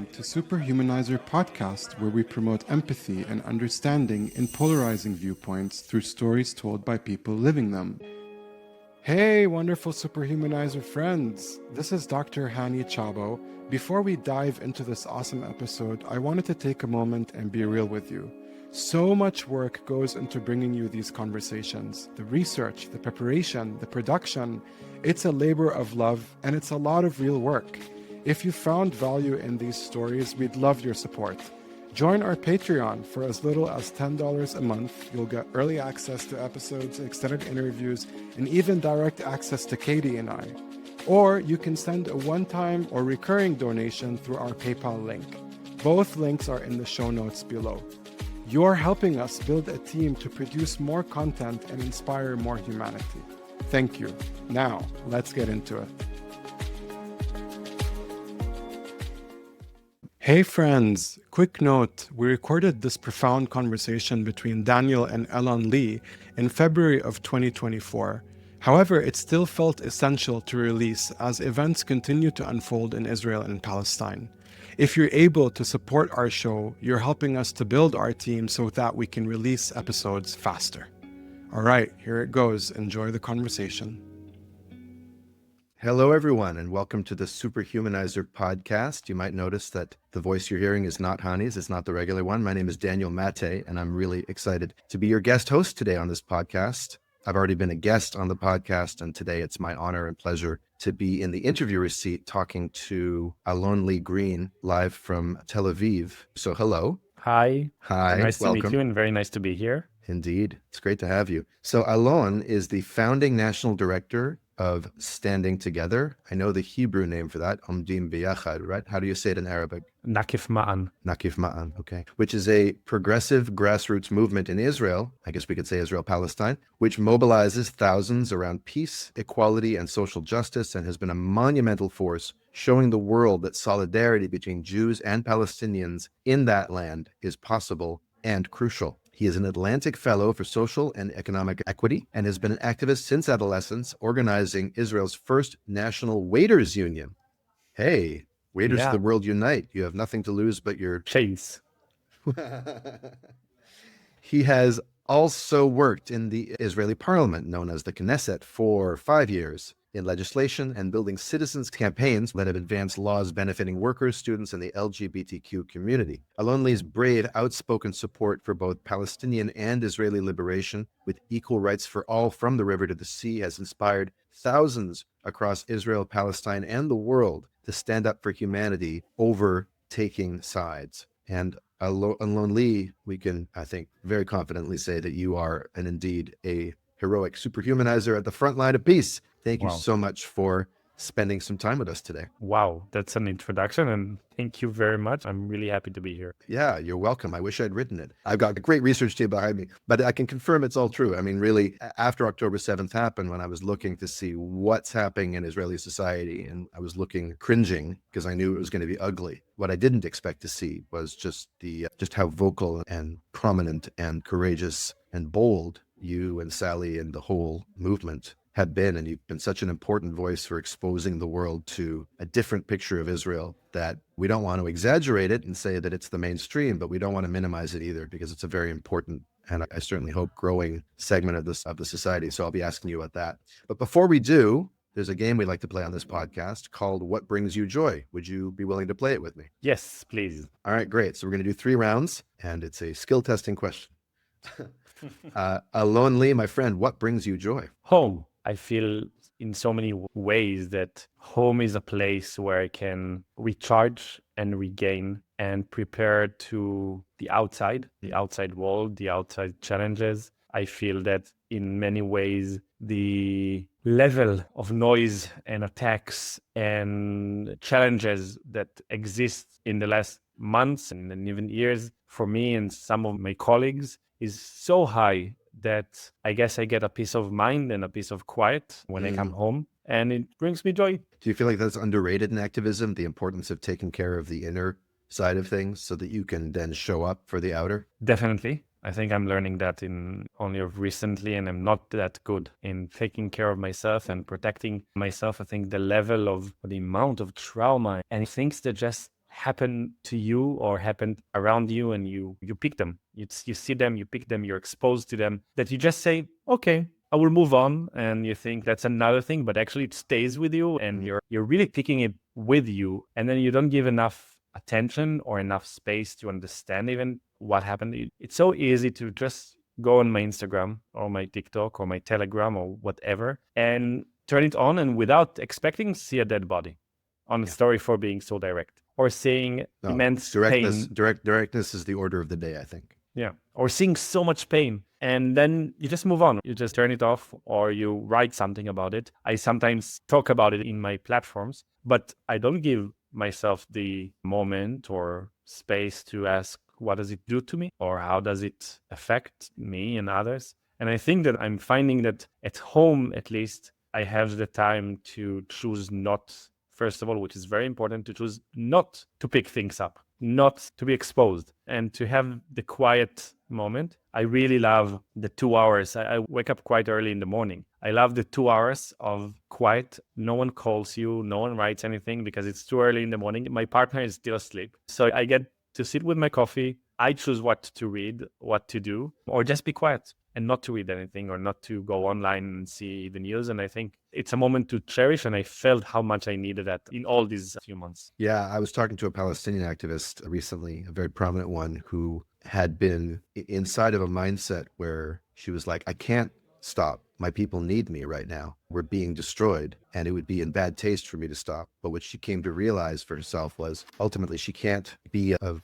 welcome to Superhumanizer Podcast, where we promote empathy and understanding in polarizing viewpoints through stories told by people living them. Hey, wonderful Superhumanizer friends! This is Dr. Hani Chabo. Before we dive into this awesome episode, I wanted to take a moment and be real with you. So much work goes into bringing you these conversations. The research, the preparation, the production. It's a labor of love, and it's a lot of real work. If you found value in these stories, we'd love your support. Join our Patreon for as little as $10 a month. You'll get early access to episodes, extended interviews, and even direct access to Katie and I. Or you can send a one-time or recurring donation through our PayPal link. Both links are in the show notes below. You're helping us build a team to produce more content and inspire more humanity. Thank you. Now, let's get into it. Hey friends, quick note, we recorded this profound conversation between Daniel and Elon Lee in February of 2024. However, it still felt essential to release as events continue to unfold in Israel and Palestine. If you're able to support our show, you're helping us to build our team so that we can release episodes faster. All right, here it goes. Enjoy the conversation. Hello, everyone, and welcome to the Superhumanizer podcast. You might notice that the voice you're hearing is not Hani's. It's not the regular one. My name is Daniel Mate, and I'm really excited to be your guest host today on this podcast. I've already been a guest on the podcast, and today it's my honor and pleasure to be in the interviewer seat talking to Alon Lee Green live from Tel Aviv. So hello. Hi. Hi. Nice welcome. to meet you and very nice to be here. Indeed. It's great to have you. So Alon is the founding national director of Standing Together. I know the Hebrew name for that, Omdim Biyachad, right? How do you say it in Arabic? Nakif Ma'an. Nakif Ma'an, okay. Which is a progressive grassroots movement in Israel, I guess we could say Israel-Palestine, which mobilizes thousands around peace, equality, and social justice, and has been a monumental force showing the world that solidarity between Jews and Palestinians in that land is possible and crucial. He is an Atlantic Fellow for Social and Economic Equity and has been an activist since adolescence, organizing Israel's first national waiters union. Hey, waiters of the world unite. You have nothing to lose but your chase. He has also worked in the Israeli parliament, known as the Knesset, for 5 years in legislation and building citizens' campaigns that have advanced laws benefiting workers, students, and the LGBTQ community. Alon Lee's brave, outspoken support for both Palestinian and Israeli liberation, with equal rights for all from the river to the sea, has inspired thousands across Israel, Palestine, and the world to stand up for humanity over taking sides. And Alon Lee, we can, I think, very confidently say that you are, and indeed, a heroic superhumanizer at the front line of peace. Thank you so much for spending some time with us today. Wow, that's an introduction, and thank you very much. I'm really happy to be here. Yeah, you're welcome. I wish I'd written it. I've got a great research team behind me, but I can confirm it's all true. I mean, really, after October 7th happened, when I was looking to see what's happening in Israeli society, and I was looking, cringing, because I knew it was going to be ugly. What I didn't expect to see was just how vocal and prominent and courageous and bold you and Sally and the whole movement have been, and you've been such an important voice for exposing the world to a different picture of Israel, that we don't want to exaggerate it and say that it's the mainstream, but we don't want to minimize it either, because it's a very important, and I certainly hope, growing segment of the society. So I'll be asking you about that. But before we do, there's a game we like to play on this podcast called What Brings You Joy? Would you be willing to play it with me? Yes, please. All right, great. So we're going to do 3 rounds, and it's a skill testing question. Alon Lee, my friend, what brings you joy? Home. I feel in so many ways that home is a place where I can recharge and regain and prepare to the outside world, the outside challenges. I feel that in many ways, the level of noise and attacks and challenges that exist in the last months and even years for me and some of my colleagues is so high that I guess I get a peace of mind and a peace of quiet when I come home, and it brings me joy. Do you feel like that's underrated in activism, the importance of taking care of the inner side of things so that you can then show up for the outer? Definitely. I think I'm learning that in only of recently, and I'm not that good in taking care of myself and protecting myself. I think the level of the amount of trauma and things that just happen to you or happened around you, and you pick them. You see them, you pick them, you're exposed to them, that you just say, okay, I will move on, and you think that's another thing, but actually it stays with you, and you're really picking it with you, and then you don't give enough attention or enough space to understand even what happened. It's so easy to just go on my Instagram or my TikTok or my Telegram or whatever and turn it on, and without expecting, see a dead body on a story for being so direct, or seeing immense pain. Directness is the order of the day, I think. Yeah. Or seeing so much pain. And then you just move on. You just turn it off, or you write something about it. I sometimes talk about it in my platforms, but I don't give myself the moment or space to ask, what does it do to me? Or how does it affect me and others? And I think that I'm finding that at home, at least, I have the time to choose not, first of all, which is very important, to choose not to pick things up, not to be exposed, and to have the quiet moment. I really love the 2 hours. I wake up quite early in the morning. I love the 2 hours of quiet. No one calls you, no one writes anything because it's too early in the morning. My partner is still asleep. So I get to sit with my coffee. I choose what to read, what to do, or just be quiet and not to read anything or not to go online and see the news. And I think it's a moment to cherish. And I felt how much I needed that in all these few months. Yeah, I was talking to a Palestinian activist recently, a very prominent one, who had been inside of a mindset where she was like, I can't stop. My people need me right now. We're being destroyed, and it would be in bad taste for me to stop. But what she came to realize for herself was ultimately she can't be of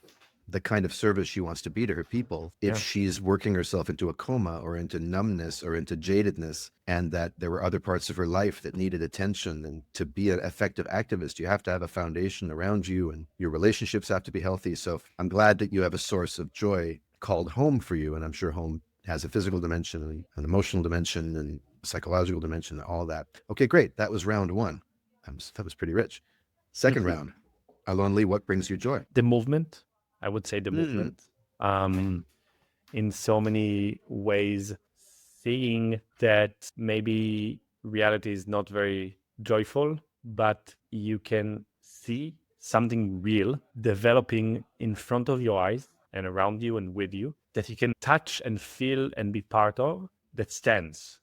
the kind of service she wants to be to her people if she's working herself into a coma or into numbness or into jadedness, and that there were other parts of her life that needed attention. And to be an effective activist, you have to have a foundation around you, and your relationships have to be healthy. So I'm glad that you have a source of joy called home for you. And I'm sure home has a physical dimension and an emotional dimension and psychological dimension, all that. Okay, great. That was round one. That was pretty rich. Second round, Alon Lee, what brings you joy? The movement. I would say the movement. In so many ways, seeing that maybe reality is not very joyful, but you can see something real developing in front of your eyes and around you and with you, that you can touch and feel and be part of, that stands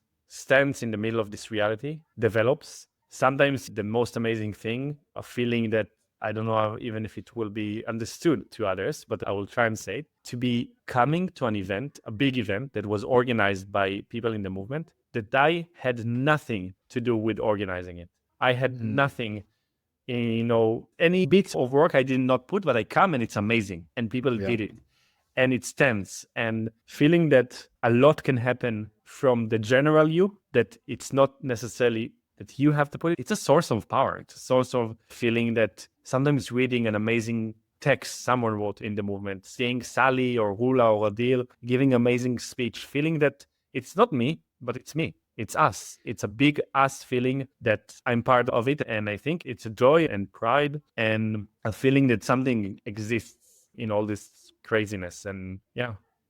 in the middle of this reality, develops. Sometimes the most amazing thing, a feeling that I don't know even if it will be understood to others, but I will try and say it, to be coming to an event, a big event that was organized by people in the movement, that I had nothing to do with organizing it. I had nothing, any bit of work I did not put, but I come and it's amazing and people did it. And it stands, and feeling that a lot can happen from the general you, that it's not necessarily that you have to put it. It's a source of power. It's a source of feeling that sometimes reading an amazing text someone wrote in the movement, seeing Sally or Hula or Adil giving amazing speech, feeling that it's not me, but it's me. It's us. It's a big us feeling that I'm part of it. And I think it's a joy and pride and a feeling that something exists in all this craziness. And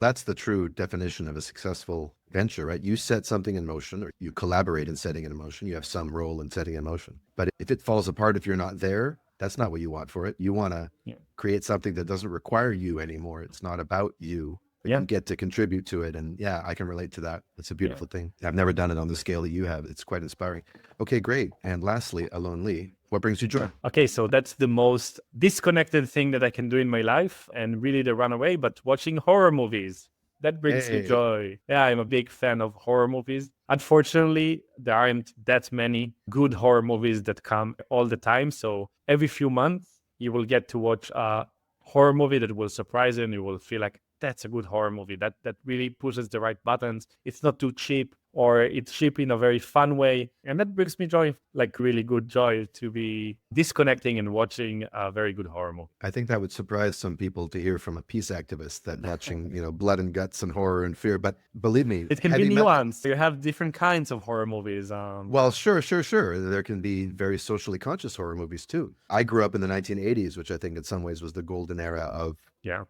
that's the true definition of a successful venture, right? You set something in motion, or you collaborate in setting it in motion. You have some role in setting it in motion. But if it falls apart, if you're not there, that's not what you want for it. You want to create something that doesn't require you anymore. It's not about you. But you get to contribute to it. And I can relate to that. It's a beautiful thing. I've never done it on the scale that you have. It's quite inspiring. Okay, great. And lastly, Alon Lee, what brings you joy? Okay, so that's the most disconnected thing that I can do in my life, and really the runaway, but watching horror movies. That brings me joy. Yeah, I'm a big fan of horror movies. Unfortunately, there aren't that many good horror movies that come all the time. So every few months, you will get to watch a horror movie that will surprise you, and you will feel like, that's a good horror movie. That really pushes the right buttons. It's not too cheap, or it's cheap in a very fun way. And that brings me joy, like really good joy, to be disconnecting and watching a very good horror movie. I think that would surprise some people to hear from a peace activist, that watching, blood and guts and horror and fear. But believe me, it can be nuanced. You have different kinds of horror movies. Well, sure. There can be very socially conscious horror movies too. I grew up in the 1980s, which I think in some ways was the golden era of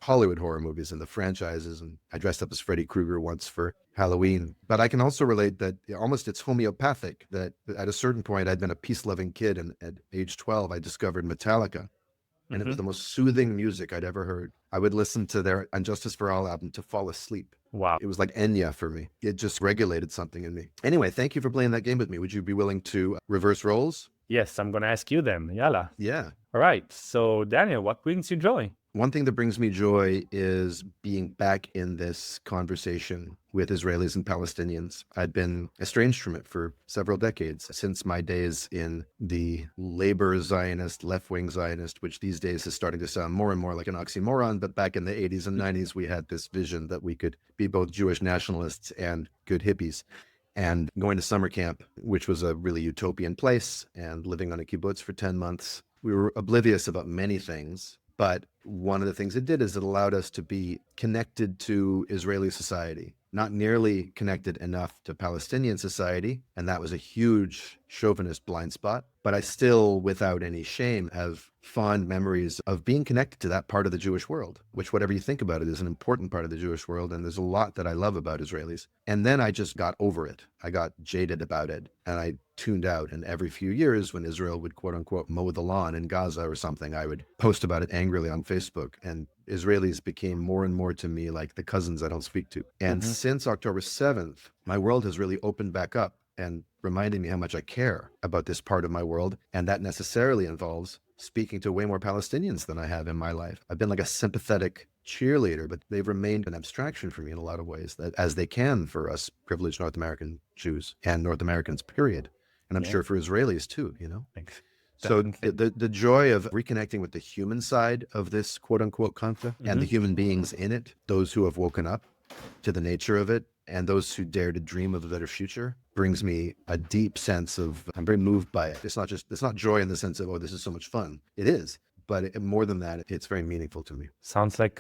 Hollywood horror movies and the franchises. And I dressed up as Freddy Krueger once for Halloween. But I can also relate that almost it's homeopathic, that at a certain point I'd been a peace-loving kid, and at age 12 I discovered Metallica. And it was Mhm. the most soothing music I'd ever heard. I would listen to their And Justice for All album to fall asleep. Wow. It was like Enya for me. It just regulated something in me. Anyway, thank you for playing that game with me. Would you be willing to reverse roles? Yes, I'm gonna ask you then. Yalla. Yeah. All right. So Daniel, what brings you joy? One thing that brings me joy is being back in this conversation with Israelis and Palestinians. I'd been estranged from it for several decades, since my days in the labor Zionist, left-wing Zionist, which these days is starting to sound more and more like an oxymoron. But back in the 80s and 90s, we had this vision that we could be both Jewish nationalists and good hippies. And going to summer camp, which was a really utopian place, and living on a kibbutz for 10 months, we were oblivious about many things. But one of the things it did is it allowed us to be connected to Israeli society, not nearly connected enough to Palestinian society. And that was a huge chauvinist blind spot. But I still, without any shame, have fond memories of being connected to that part of the Jewish world, which, whatever you think about it, is an important part of the Jewish world. And there's a lot that I love about Israelis. And then I just got over it. I got jaded about it and I tuned out. And every few years, when Israel would, quote unquote, mow the lawn in Gaza or something, I would post about it angrily on Facebook. And Israelis became more and more to me like the cousins I don't speak to. And Mhm. since October 7th, my world has really opened back up and reminding me how much I care about this part of my world. And that necessarily involves speaking to way more Palestinians than I have in my life. I've been like a sympathetic cheerleader, but they've remained an abstraction for me in a lot of ways, that as they can for us privileged North American Jews and North Americans, period. And I'm Yeah. sure for Israelis too, you know? Thanks. So Definitely. the joy of reconnecting with the human side of this quote unquote conflict and the Mhm. human beings in it, those who have woken up to the nature of it and those who dare to dream of a better future, brings me a deep sense of, I'm very moved by it. It's not joy in the sense of, oh, this is so much fun. It is, but more than that, it's very meaningful to me. Sounds like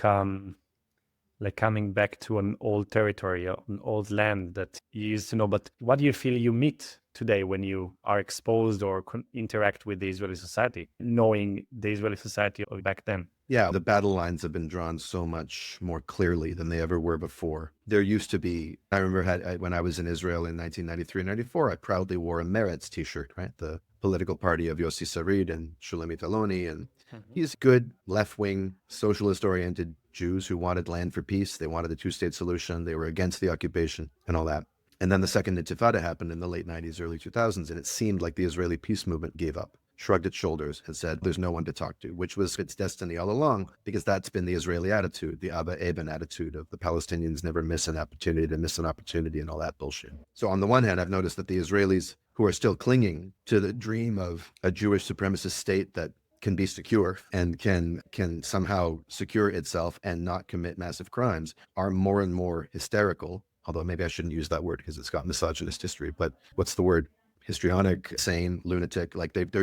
coming back to an old territory, an old land that you used to know. But what do you feel you meet today when you are exposed or interact with the Israeli society, knowing the Israeli society of back then? Yeah, the battle lines have been drawn so much more clearly than they ever were before. There used to be, I remember when I was in Israel in 1993 and 94, I proudly wore a Meretz t-shirt, right? The political party of Yossi Sarid and Shulamit Aloni. And he's good, left-wing, socialist-oriented Jews who wanted land for peace. They wanted a two-state solution. They were against the occupation and all that. And then the second Intifada happened in the late 90s, early 2000s, and it seemed like the Israeli peace movement gave up, shrugged its shoulders and said, there's no one to talk to, which was its destiny all along, because that's been the Israeli attitude, the Abba Eban attitude of the Palestinians never miss an opportunity and all that bullshit. So on the one hand, I've noticed that the Israelis who are still clinging to the dream of a Jewish supremacist state that can be secure and can somehow secure itself and not commit massive crimes are more and more hysterical. Although maybe I shouldn't use that word because it's got misogynist history, but what's the word? Histrionic, sane, lunatic. Like they're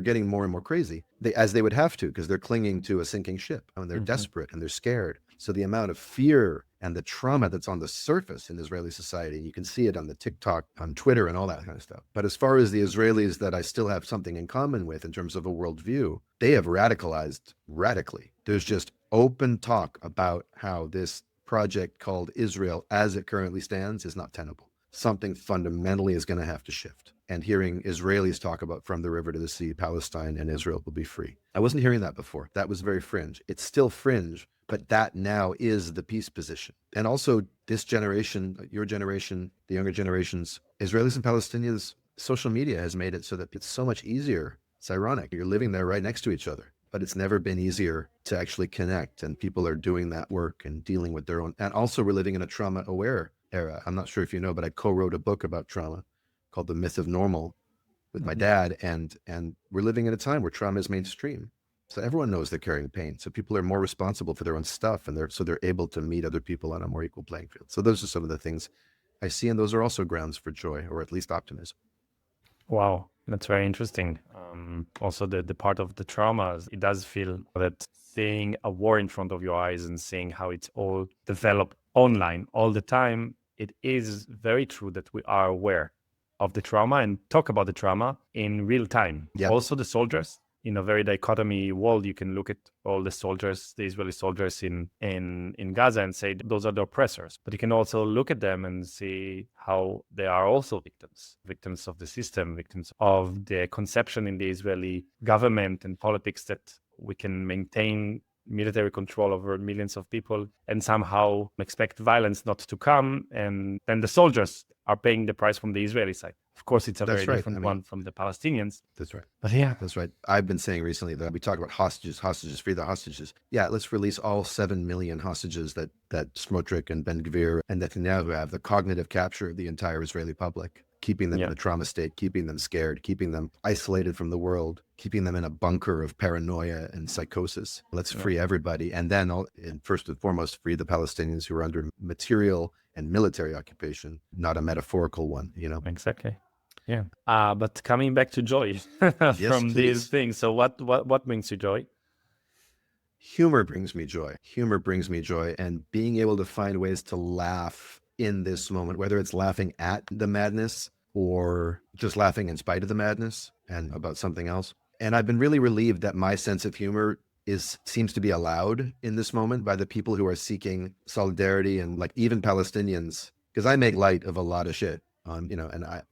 getting more and more crazy. As they would have to, because they're clinging to a sinking ship and they're desperate and they're scared. So the amount of fear and the trauma that's on the surface in Israeli society, you can see it on the TikTok, on Twitter, and all that kind of stuff. But as far as the Israelis that I still have something in common with in terms of a worldview, they have radicalized radically. There's just open talk about how this project called Israel, as it currently stands, is not tenable. Something fundamentally is going to have to shift. And hearing Israelis talk about from the river to the sea, Palestine and Israel will be free. I wasn't hearing that before. That was very fringe. It's still fringe, but that now is the peace position. And also this generation, your generation, the younger generations, Israelis and Palestinians, social media has made it so that it's so much easier. It's ironic. You're living there right next to each other, but it's never been easier to actually connect. And people are doing that work and dealing with their own. And also we're living in a trauma-aware era. I'm not sure if you know, but I co-wrote a book about trauma called The Myth of Normal with my dad. And we're living in a time where trauma is mainstream. So everyone knows they're carrying pain. So people are more responsible for their own stuff, and they're able to meet other people on a more equal playing field. So those are some of the things I see, and those are also grounds for joy, or at least optimism. Wow, that's very interesting. Also, the part of the traumas, it does feel that seeing a war in front of your eyes and seeing how it's all developed online all the time, it is very true that we are aware of the trauma and talk about the trauma in real time. Yeah. Also, the soldiers. In a very dichotomy world, you can look at all the soldiers, the Israeli soldiers in Gaza, and say those are the oppressors. But you can also look at them and see how they are also victims of the system, victims of the conception in the Israeli government and politics that we can maintain military control over millions of people and somehow expect violence not to come, and then the soldiers are paying the price from the Israeli side. Of course, it's a That's very right. different one from the Palestinians. That's right. But yeah, That's right. I've been saying recently that we talk about hostages, free the hostages. Yeah, let's release all 7 million hostages that Smotrich and Ben Gvir and Netanyahu have, the cognitive capture of the entire Israeli public, keeping them in a trauma state, keeping them scared, keeping them isolated from the world, keeping them in a bunker of paranoia and psychosis. Let's free everybody. And then, and first and foremost, free the Palestinians who are under material and military occupation, not a metaphorical one, you know? Exactly. Yeah. But coming back to joy from these things. So what brings you joy? Humor brings me joy. Humor brings me joy. And being able to find ways to laugh in this moment, whether it's laughing at the madness or just laughing in spite of the madness and about something else. And I've been really relieved that my sense of humor seems to be allowed in this moment by the people who are seeking solidarity, and like even Palestinians, because I make light of a lot of shit on, you know, and I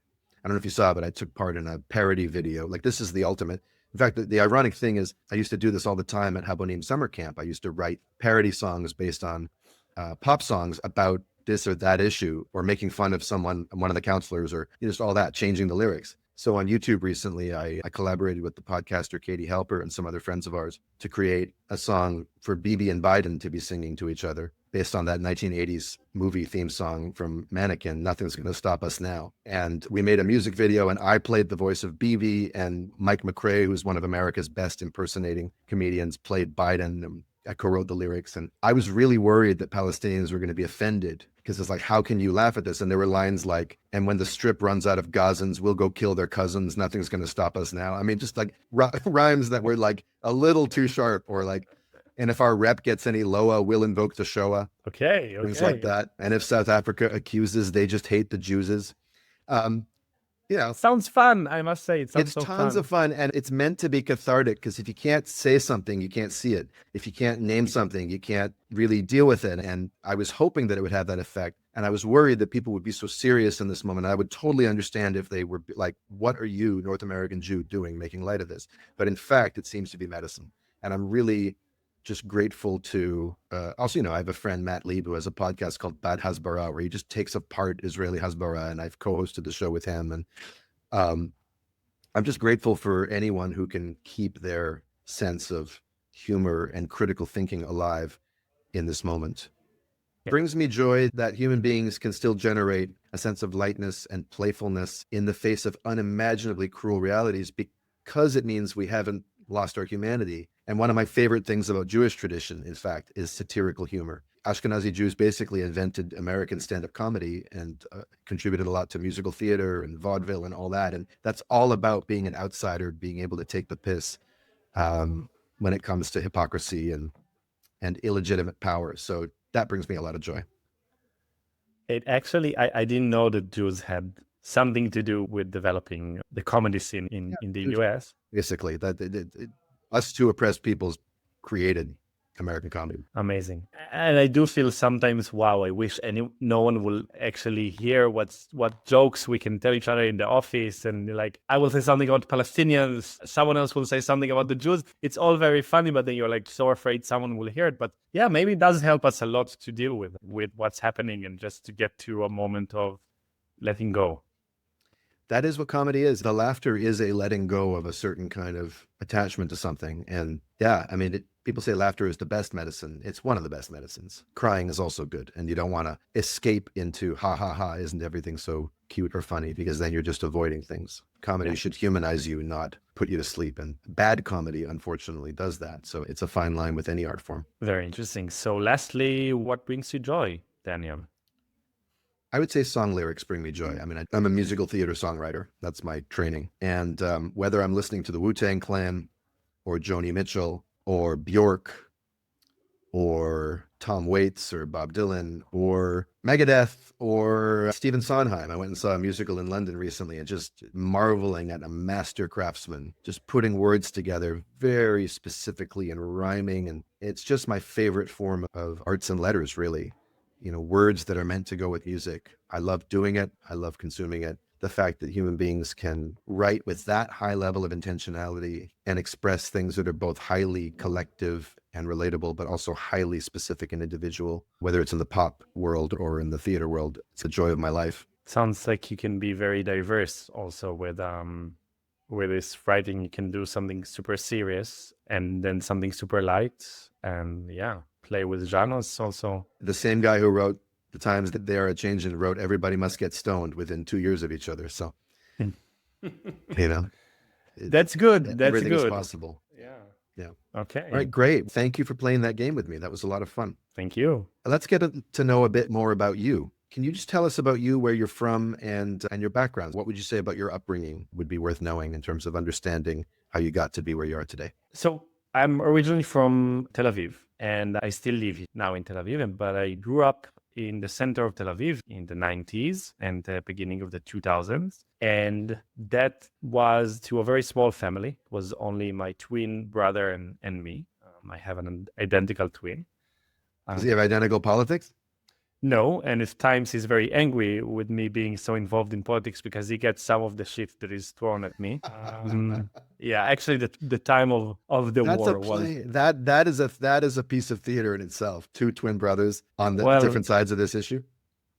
don't know if you saw, but I took part in a parody video. Like, this is the ultimate. In fact, the ironic thing is I used to do this all the time at Habonim summer camp. I used to write parody songs based on pop songs about this or that issue, or making fun of someone, one of the counselors, or just all that, changing the lyrics. So on YouTube recently, I collaborated with the podcaster Katie Halper and some other friends of ours to create a song for Bibi and Biden to be singing to each other based on that 1980s movie theme song from Mannequin, Nothing's Gonna Stop Us Now. And we made a music video, and I played the voice of Bibi, and Mike McRae, who's one of America's best impersonating comedians, played Biden. And I co-wrote the lyrics. And I was really worried that Palestinians were going to be offended, because it's like, how can you laugh at this? And there were lines like, and when the strip runs out of Gazans, we'll go kill their cousins. Nothing's going to stop us now. I mean, just like rhymes that were like a little too sharp, or like, and if our rep gets any Loa, we'll invoke the Shoah. Okay. Things like that. And if South Africa accuses, they just hate the Jewses. You know, sounds fun. I must say, it's tons of fun, and it's meant to be cathartic, because if you can't say something, you can't see it. If you can't name something, you can't really deal with it. And I was hoping that it would have that effect. And I was worried that people would be so serious in this moment. I would totally understand if they were like, what are you, North American Jew, doing, making light of this? But in fact, it seems to be medicine. And I'm really just grateful to, also, you know, I have a friend, Matt Lieb, who has a podcast called Bad Hasbara, where he just takes apart Israeli Hasbara, and I've co-hosted the show with him. And I'm just grateful for anyone who can keep their sense of humor and critical thinking alive in this moment. It brings me joy that human beings can still generate a sense of lightness and playfulness in the face of unimaginably cruel realities, because it means we haven't lost our humanity. And one of my favorite things about Jewish tradition, in fact, is satirical humor. Ashkenazi Jews basically invented American stand-up comedy and contributed a lot to musical theater and vaudeville and all that. And that's all about being an outsider, being able to take the piss when it comes to hypocrisy and illegitimate power. So that brings me a lot of joy. It actually, I didn't know that Jews had something to do with developing the comedy scene in the US. Basically, us two oppressed peoples created American comedy. Amazing. And I do feel sometimes, wow, I wish no one will actually hear what jokes we can tell each other in the office. And like, I will say something about Palestinians, someone else will say something about the Jews. It's all very funny, but then you're like so afraid someone will hear it. But yeah, maybe it does help us a lot to deal with what's happening, and just to get to a moment of letting go. That is what comedy is. The laughter is a letting go of a certain kind of attachment to something. And yeah, I mean, people say laughter is the best medicine. It's one of the best medicines. Crying is also good. And you don't want to escape into ha, ha, ha, isn't everything so cute or funny? Because then you're just avoiding things. Comedy should humanize you, not put you to sleep. And bad comedy, unfortunately, does that. So it's a fine line with any art form. Very interesting. So lastly, what brings you joy, Daniel? I would say song lyrics bring me joy. I mean, I'm a musical theater songwriter. That's my training. And whether I'm listening to the Wu-Tang Clan or Joni Mitchell or Bjork or Tom Waits or Bob Dylan or Megadeth or Stephen Sondheim. I went and saw a musical in London recently, and just marveling at a master craftsman, just putting words together very specifically and rhyming. And it's just my favorite form of arts and letters, really. You know, words that are meant to go with music. I love doing it. I love consuming it. the fact that human beings can write with that high level of intentionality and express things that are both highly collective and relatable, but also highly specific and individual, whether it's in the pop world or in the theater world. It's a joy of my life. Sounds like you can be very diverse also with this writing. You can do something super serious and then something super light, and play with genres also. The same guy who wrote The Times That They Are a Changin' wrote Everybody Must Get Stoned within 2 years of each other. So, That's good. That's everything good. is possible. Yeah. Okay. All right, great. Thank you for playing that game with me. That was a lot of fun. Thank you. Let's get to know a bit more about you. Can you just tell us about you, where you're from, and your background? What would you say about your upbringing would be worth knowing in terms of understanding how you got to be where you are today? So I'm originally from Tel Aviv, and I still live now in Tel Aviv, but I grew up in the center of Tel Aviv in the 90s and the beginning of the 2000s. And that was to a very small family. It was only my twin brother and me. I have an identical twin. Does he have identical politics? No, and at times he's very angry with me being so involved in politics because he gets some of the shit that is thrown at me. Actually, the time of the That's war a play. That is a piece of theater in itself. Two twin brothers on the different sides of this issue.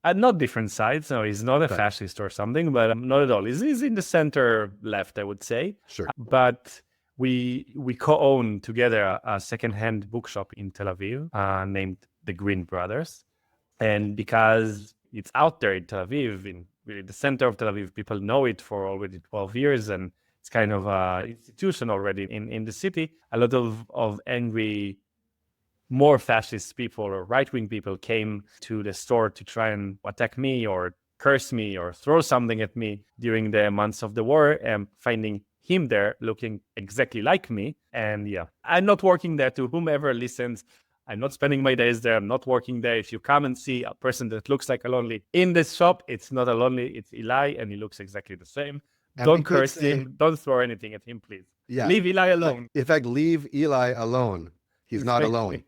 Not different sides. No, he's not a fascist or something, but not at all. He's in the center left, I would say. Sure. But we co-own together a secondhand bookshop in Tel Aviv named the Green Brothers. And because it's out there in Tel Aviv, in really the center of Tel Aviv, people know it for already 12 years, and it's kind of an institution already in the city. A lot of angry, more fascist people or right-wing people came to the store to try and attack me or curse me or throw something at me during the months of the war, and finding him there looking exactly like me. And I'm not working there. To whomever listens, I'm not spending my days there. I'm not working there. If you come and see a person that looks like a lonely in this shop, it's not a lonely, it's Eli, and he looks exactly the same. And don't curse him. Don't throw anything at him, please. Yeah. Leave Eli alone. In fact, leave Eli alone. He's not alone.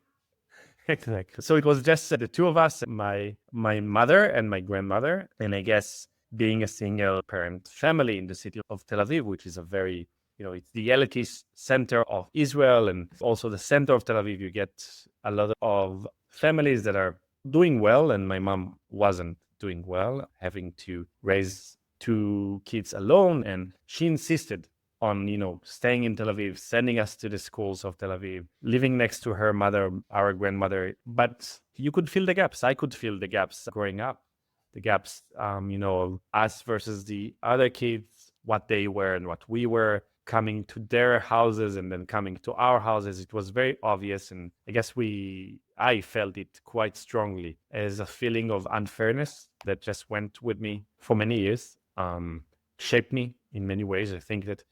Exactly. So it was just the two of us, my mother and my grandmother. And I guess being a single parent family in the city of Tel Aviv, which is a very, it's the elitist center of Israel and also the center of Tel Aviv, you get a lot of families that are doing well. And my mom wasn't doing well, having to raise 2 kids alone. And she insisted on, staying in Tel Aviv, sending us to the schools of Tel Aviv, living next to her mother, our grandmother. But you could feel the gaps. I could feel the gaps growing up. The gaps, of us versus the other kids, what they were and what we were, coming to their houses and then coming to our houses. It was very obvious. And I guess I felt it quite strongly as a feeling of unfairness that just went with me for many years, shaped me in many ways. I think that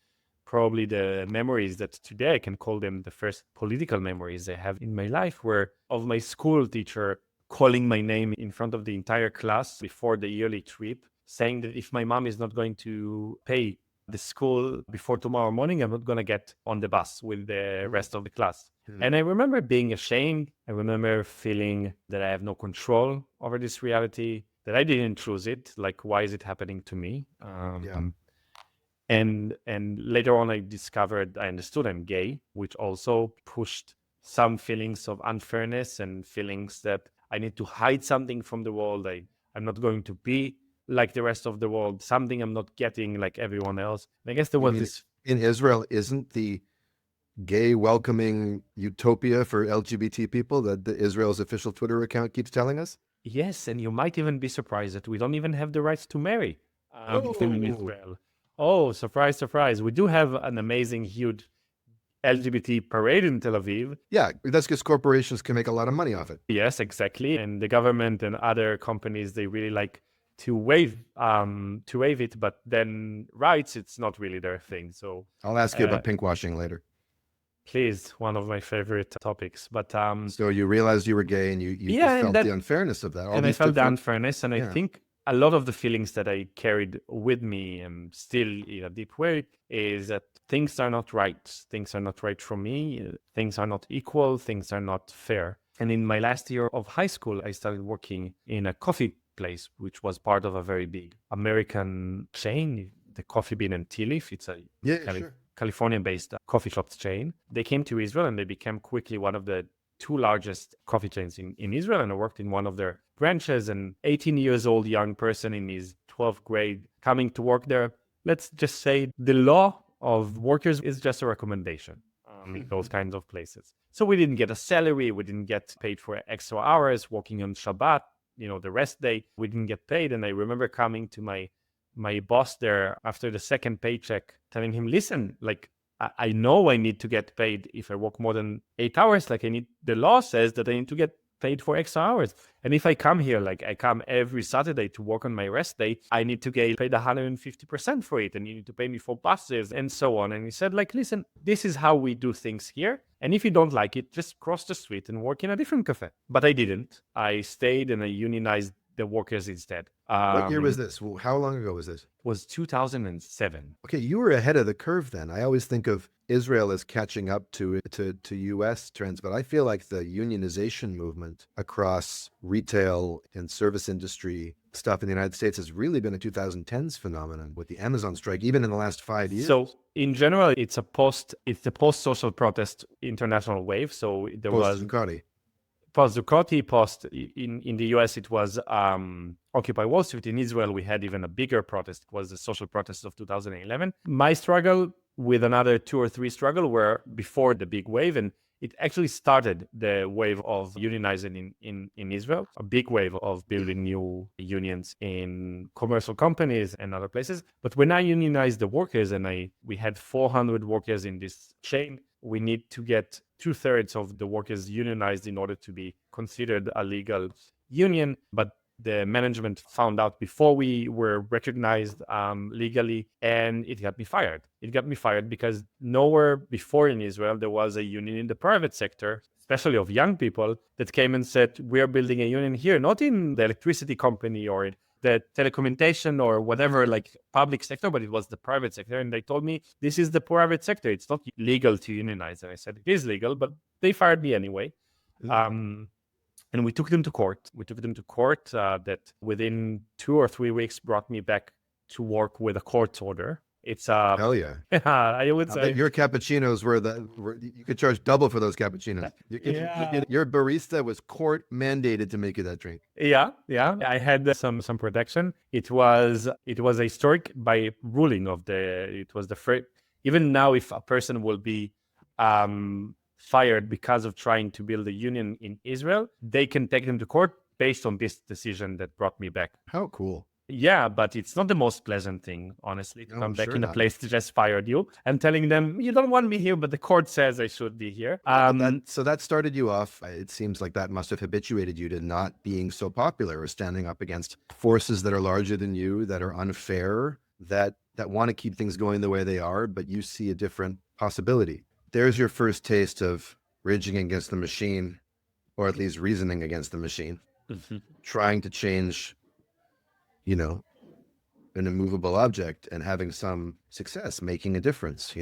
probably the memories that today I can call them the first political memories I have in my life were of my school teacher calling my name in front of the entire class before the yearly trip, saying that if my mom is not going to pay the school before tomorrow morning, I'm not going to get on the bus with the rest of the class. And I remember being ashamed. I remember feeling that I have no control over this reality, that I didn't choose it. Like, why is it happening to me? And later on, I understood I'm gay, which also pushed some feelings of unfairness and feelings that I need to hide something from the world. I'm not going to be like the rest of the world, something I'm not getting like everyone else. And I guess there was this. In Israel, isn't the gay welcoming utopia for LGBT people that Israel's official Twitter account keeps telling us? Yes, and you might even be surprised that we don't even have the rights to marry in Israel. Oh, surprise, surprise. We do have an amazing, huge LGBT parade in Tel Aviv. Yeah, that's because corporations can make a lot of money off it. Yes, exactly. And the government and other companies, they really like to waive it, but then rights, it's not really their thing. So I'll ask you about pinkwashing later. Please, one of my favorite topics. But so you realized you were gay, and you felt the unfairness of that. I felt the unfairness, and I think a lot of the feelings that I carried with me, and still in a deep way, is that things are not right. Things are not right for me. Things are not equal. Things are not fair. And in my last year of high school, I started working in a coffee place, which was part of a very big American chain, the Coffee Bean and Tea Leaf. It's a California-based coffee shop chain. They came to Israel and they became quickly one of the two largest coffee chains in Israel. And I worked in one of their branches. And 18 years old young person in his 12th grade coming to work there. Let's just say the law of workers is just a recommendation in those kinds of places. So we didn't get a salary. We didn't get paid for extra hours working on Shabbat, the rest day. We didn't get paid. And I remember coming to my boss there after the second paycheck, telling him, listen, like, I know I need to get paid if I work more than 8 hours. Like the law says that I need to get paid for extra hours. And if I come here, like I come every Saturday to work on my rest day, I need to get paid 150% for it. And you need to pay me for buses and so on. And he said, like, listen, this is how we do things here. And if you don't like it, just cross the street and work in a different cafe. But I didn't. I stayed and I unionized the workers instead. What year was this? How long ago was this? Was 2007. Okay, you were ahead of the curve then. I always think of Israel as catching up to U.S. trends, but I feel like the unionization movement across retail and service industry stuff in the United States has really been a 2010s phenomenon with the Amazon strike, even in the last 5 years. So in general, it's the post-social protest international wave. So there was Zuccotti. Post Zuccotti, post in the US, it was Occupy Wall Street. In Israel, we had even a bigger protest. It was the social protest of 2011. My struggle with another 2 or 3 struggle were before the big wave, and it actually started the wave of unionizing in Israel, a big wave of building new unions in commercial companies and other places. But when I unionized the workers, and we had 400 workers in this chain, we need to get 2/3 of the workers unionized in order to be considered a legal union. But the management found out before we were recognized legally, and it got me fired. It got me fired because nowhere before in Israel there was a union in the private sector, especially of young people, that came and said, we're building a union here, not in the electricity company or the telecommunication or whatever, like public sector, but it was the private sector. And they told me, this is the private sector. It's not legal to unionize. And I said, it is legal, but they fired me anyway. And we took them to court. That within 2 or 3 weeks brought me back to work with a court order. It's hell yeah. I would say your cappuccinos were you could charge double for those cappuccinos. Your barista was court mandated to make you that drink. Yeah. I had some protection. It was a historic by ruling of it was the first. Even now, if a person will be fired because of trying to build a union in Israel, they can take them to court based on this decision that brought me back. How cool. Yeah, but it's not the most pleasant thing, honestly, to come back in a place that just fired you and telling them, you don't want me here, but the court says I should be here. So that started you off. It seems like that must have habituated you to not being so popular or standing up against forces that are larger than you, that are unfair, that want to keep things going the way they are, but you see a different possibility. There's your first taste of raging against the machine, or at least reasoning against the machine, trying to change an immovable object and having some success, making a difference,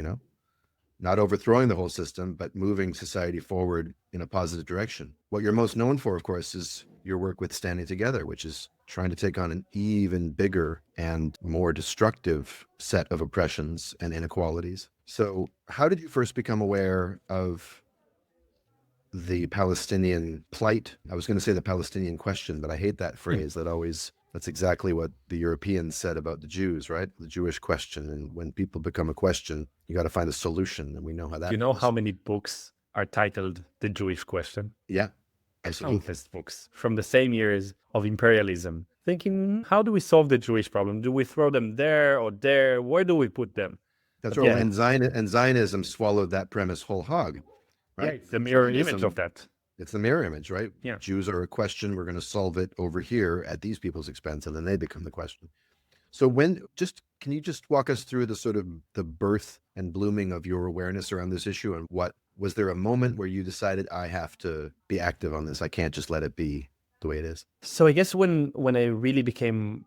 not overthrowing the whole system, but moving society forward in a positive direction. What you're most known for, of course, is your work with Standing Together, which is trying to take on an even bigger and more destructive set of oppressions and inequalities. So how did you first become aware of the Palestinian plight? I was going to say the Palestinian question, but I hate that phrase. That's exactly what the Europeans said about the Jews, right? The Jewish question. And when people become a question, you got to find a solution. And we know how that goes. How many books are titled The Jewish Question? Yeah, absolutely. Countless books from the same years of imperialism, thinking, how do we solve the Jewish problem? Do we throw them there or there? Where do we put them? That's right. Yeah. And Zionism swallowed that premise whole hog, right? Yeah, it's the mirror image of that. It's the mirror image, right? Yeah. Jews are a question. We're going to solve it over here at these people's expense, and then they become the question. So can you just walk us through the sort of the birth and blooming of your awareness around this issue, and was there a moment where you decided, I have to be active on this? I can't just let it be the way it is. So I guess when I really became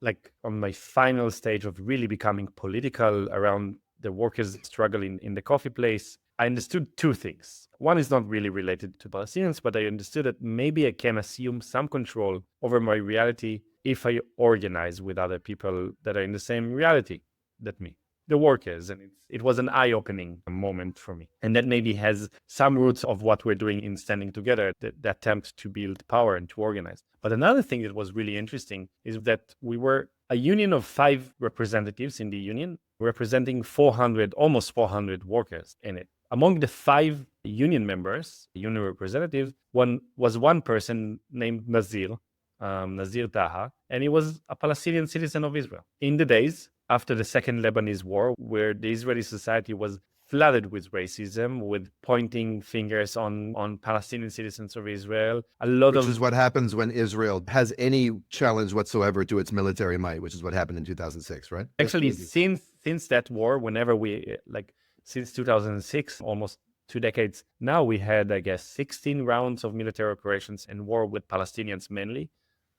like on my final stage of really becoming political around the workers' struggle in the coffee place, I understood two things. One is not really related to Palestinians, but I understood that maybe I can assume some control over my reality if I organize with other people that are in the same reality that me, the workers. And it was an eye-opening moment for me. And that maybe has some roots of what we're doing in Standing Together, the attempt to build power and to organize. But another thing that was really interesting is that we were a union of 5 representatives in the union, representing 400, almost 400 workers in it. Among the 5 union members, union representatives, one person named Nazir Taha, and he was a Palestinian citizen of Israel. In the days after the Second Lebanese War, where the Israeli society was flooded with racism, with pointing fingers on Palestinian citizens of Israel, which is what happens when Israel has any challenge whatsoever to its military might, which is what happened in 2006, right? Actually, since that war, whenever we, since 2006, almost 2 decades now, we had, I guess, 16 rounds of military operations and war with Palestinians mainly,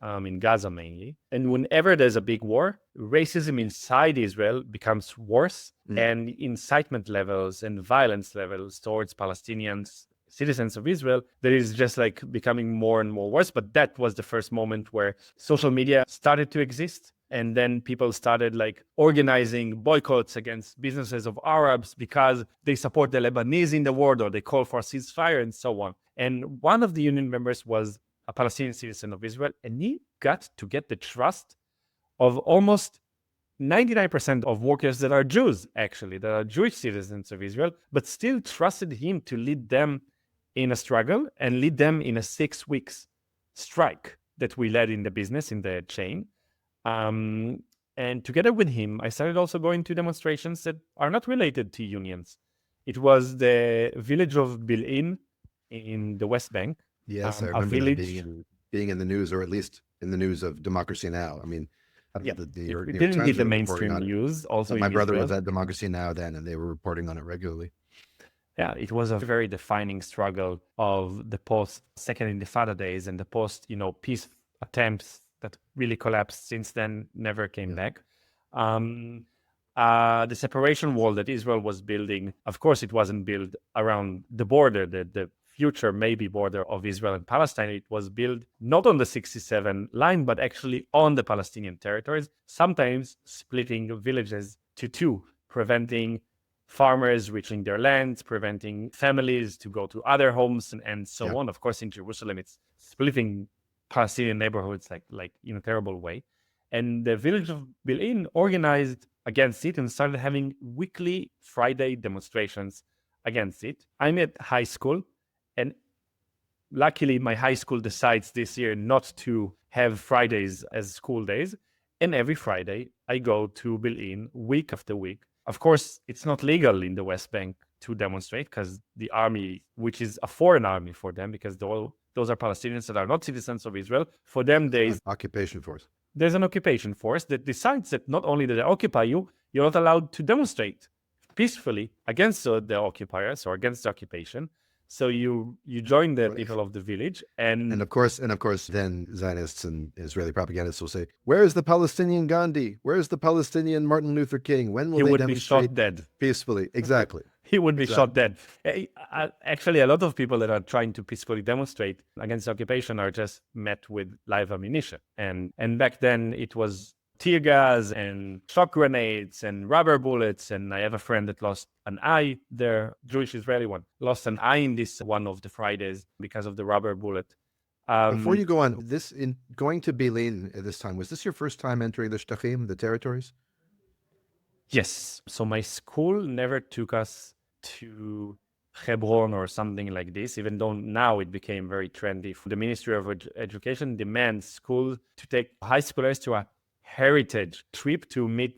in Gaza mainly. And whenever there's a big war, racism inside Israel becomes worse, and incitement levels and violence levels towards Palestinians, citizens of Israel, that is just becoming more and more worse. But that was the first moment where social media started to exist. And then people started organizing boycotts against businesses of Arabs because they support the Lebanese in the war, or they call for a ceasefire and so on. And one of the union members was a Palestinian citizen of Israel, and he got the trust of almost 99% of workers that are Jews, actually, that are Jewish citizens of Israel, but still trusted him to lead them in a struggle and lead them in a 6 weeks strike that we led in the business, in the chain. And together with him, I started also going to demonstrations that are not related to unions. It was the village of Bil'in in the West Bank. Yes, I remember that being in the news, or at least in the news of Democracy Now. I mean, it didn't hit the mainstream news. Also, my brother was at Democracy Now then, and they were reporting on it regularly. Yeah, it was a very defining struggle of the post-Second Intifada days and the post-peace attempts that really collapsed since then, never came back. The separation wall that Israel was building, of course, it wasn't built around the border, the future maybe border of Israel and Palestine. It was built not on the 67 line, but actually on the Palestinian territories, sometimes splitting villages to 2, preventing farmers reaching their lands, preventing families to go to other homes and so on. Of course, in Jerusalem, it's splitting Palestinian neighborhoods like in a terrible way. And the village of Bil'in organized against it and started having weekly Friday demonstrations against it. I'm at high school, and luckily my high school decides this year not to have Fridays as school days. And every Friday I go to Bil'in week after week. Of course, it's not legal in the West Bank to demonstrate because the army, which is a foreign army for them, because those are Palestinians that are not citizens of Israel. For them, there's occupation force. There's an occupation force that decides that not only do they occupy you, you're not allowed to demonstrate peacefully against the occupiers or against the occupation. So you join the people of the village, and of course, then Zionists and Israeli propagandists will say, "Where's the Palestinian Gandhi? Where's the Palestinian Martin Luther King? When will they demonstrate be shot dead peacefully?" Exactly. He would be shot dead. Actually, a lot of people that are trying to peacefully demonstrate against the occupation are just met with live ammunition, and back then it was tear gas and shock grenades and rubber bullets. And I have a friend that lost an eye, their Jewish Israeli one, lost an eye in this one of the Fridays because of the rubber bullet. Before you go on, in going to Bil'in at this time, was this your first time entering the Shtachim, the territories? Yes. So my school never took us to Hebron or something like this, even though now it became very trendy. The Ministry of Education demands schools to take high schoolers to a heritage trip to meet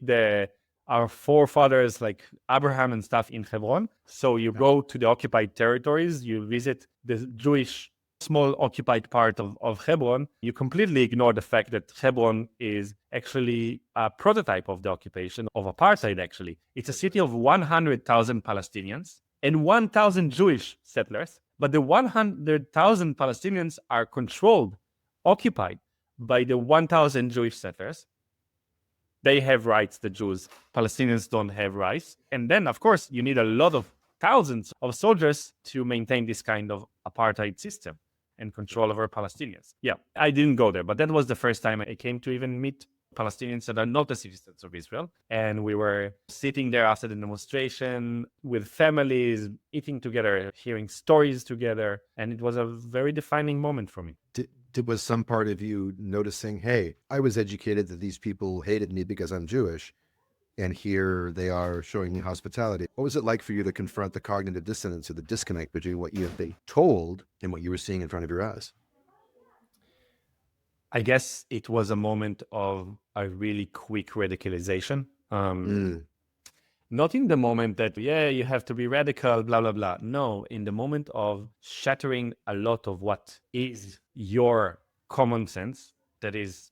our forefathers like Abraham and stuff in Hebron. So you go to the occupied territories, you visit the Jewish small occupied part of Hebron. You completely ignore the fact that Hebron is actually a prototype of the occupation of apartheid, actually. It's a city of 100,000 Palestinians and 1,000 Jewish settlers, but the 100,000 Palestinians are controlled, occupied by the 1,000 Jewish settlers. They have rights, the Jews. Palestinians don't have rights. And then, of course, you need a lot of thousands of soldiers to maintain this kind of apartheid system and control over Palestinians. Yeah, I didn't go there, but that was the first time I came to even meet Palestinians that are not the citizens of Israel. And we were sitting there after the demonstration with families, eating together, hearing stories together. And it was a very defining moment for me. Was some part of you noticing, hey, I was educated that these people hated me because I'm Jewish, and here they are showing me hospitality? What was it like for you to confront the cognitive dissonance or the disconnect between what you had been told and what you were seeing in front of your eyes? I guess it was a moment of a really quick radicalization. Not in the moment that, you have to be radical, blah, blah, blah. No, in the moment of shattering a lot of what is your common sense. That is,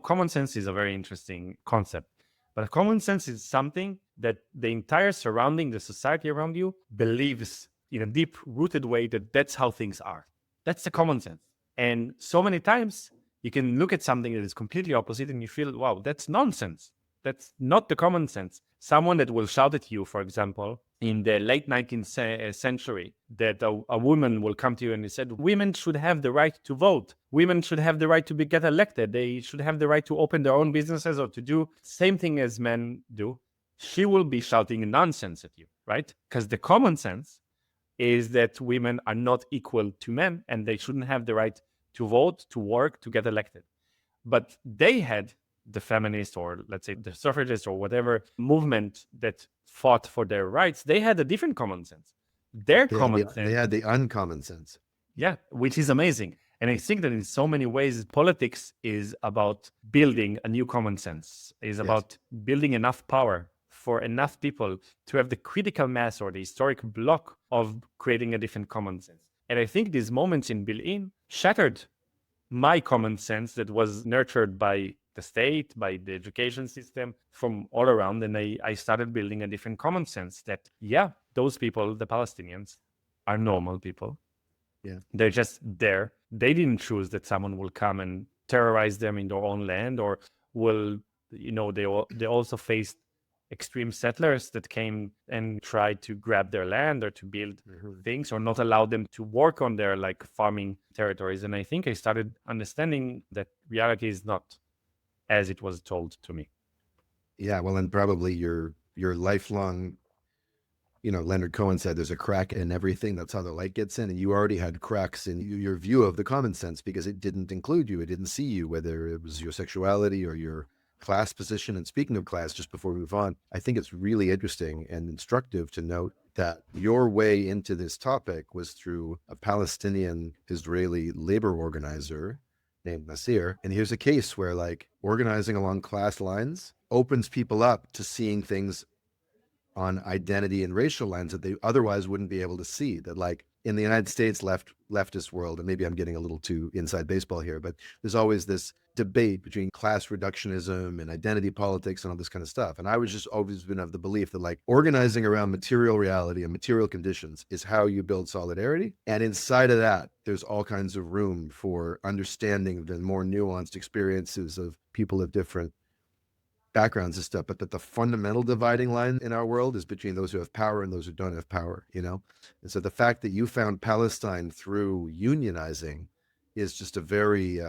common sense is a very interesting concept. But common sense is something that the entire surrounding, the society around you, believes in a deep-rooted way that that's how things are. That's the common sense. And so many times you can look at something that is completely opposite and you feel, wow, that's nonsense. That's not the common sense. Someone that will shout at you, for example, in the late 19th century, that a woman will come to you and he said, women should have the right to vote. Women should have the right to get elected. They should have the right to open their own businesses or to do the same thing as men do. She will be shouting nonsense at you, right? Because the common sense is that women are not equal to men and they shouldn't have the right to vote, to work, to get elected. But they had the feminists, or let's say the suffragists, or whatever movement that fought for their rights, they had a different common sense. They had the uncommon sense. Yeah, which is amazing. And I think that in so many ways, politics is about building a new common sense, is about building enough power for enough people to have the critical mass or the historic block of creating a different common sense. And I think these moments in Built-In shattered my common sense that was nurtured by the state, by the education system, from all around. And I started building a different common sense that, those people, the Palestinians, are normal people. Yeah. They're just there. They didn't choose that someone will come and terrorize them in their own land, or will, they also faced extreme settlers that came and tried to grab their land or to build things, or not allow them to work on their farming territories. And I think I started understanding that reality is not as it was told to me. Yeah, well, and probably your lifelong, Leonard Cohen said there's a crack in everything. That's how the light gets in. And you already had cracks in your view of the common sense because it didn't include you. It didn't see you, whether it was your sexuality or your class position. And speaking of class, just before we move on, I think it's really interesting and instructive to note that your way into this topic was through a Palestinian Israeli labor organizer named Nasir. And here's a case where organizing along class lines opens people up to seeing things on identity and racial lines that they otherwise wouldn't be able to see. That in the United States leftist world, and maybe I'm getting a little too inside baseball here, but there's always this debate between class reductionism and identity politics and all this kind of stuff. And I was just always been of the belief that organizing around material reality and material conditions is how you build solidarity. And inside of that, there's all kinds of room for understanding the more nuanced experiences of people of different backgrounds and stuff, but that the fundamental dividing line in our world is between those who have power and those who don't have power, And so the fact that you found Palestine through unionizing is just a very,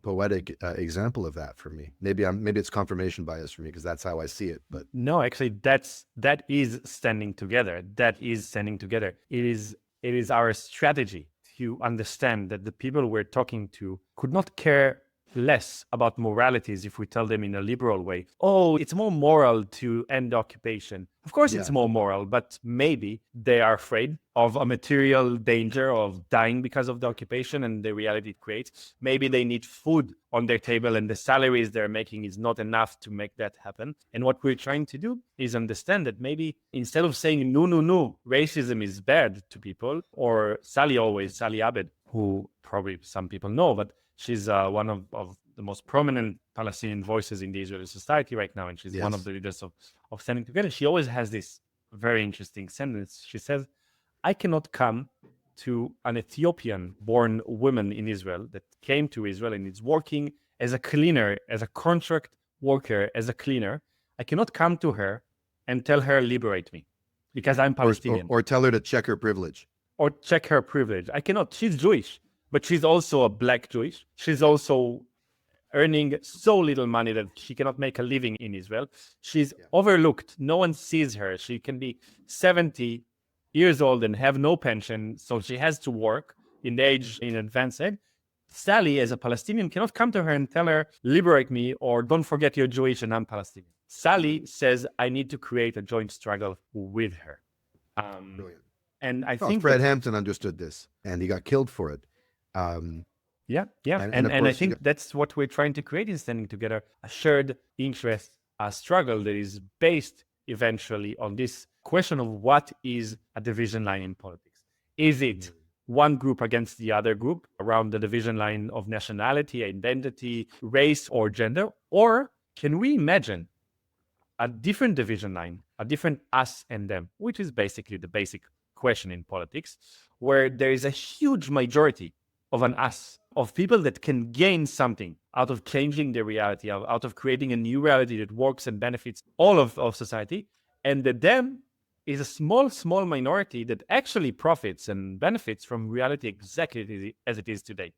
poetic example of that for me. Maybe it's confirmation bias for me because that's how I see it. But no, actually, that is standing together. That is standing together. It is our strategy to understand that the people we're talking to could not care less about moralities if we tell them in a liberal way. Oh, it's more moral to end occupation. Of course, it's more moral, but maybe they are afraid of a material danger of dying because of the occupation and the reality it creates. Maybe they need food on their table and the salaries they're making is not enough to make that happen. And what we're trying to do is understand that maybe instead of saying, no, racism is bad to people, or Sally Abed, who probably some people know, but she's one of the most prominent Palestinian voices in the Israeli society right now, and she's one of the leaders of Standing Together. She always has this very interesting sentence. She says, I cannot come to an Ethiopian-born woman in Israel that came to Israel and is working as a cleaner, as a contract worker, as a cleaner. I cannot come to her and tell her, liberate me. because I'm Palestinian. Or tell her to check her privilege. Or check her privilege. I cannot. She's Jewish, but she's also a black Jewish. She's also earning so little money that she cannot make a living in Israel. She's overlooked. No one sees her. She can be 70 years old and have no pension, so she has to work in advanced age. Sally, as a Palestinian, cannot come to her and tell her, liberate me, or don't forget you're Jewish and I'm Palestinian. Sally says, I need to create a joint struggle with her. Brilliant. And I think Fred Hampton understood this, and he got killed for it. Yeah. And I think that's what we're trying to create in Standing Together, a shared interest, a struggle that is based eventually on this question of what is a division line in politics. Is it one group against the other group around the division line of nationality, identity, race, or gender? Or can we imagine a different division line, a different us and them, which is basically the basic question in politics, where there is a huge majority of an us, of people that can gain something out of changing the reality, out of creating a new reality that works and benefits all of society, and the them is a small minority that actually profits and benefits from reality exactly as it is today.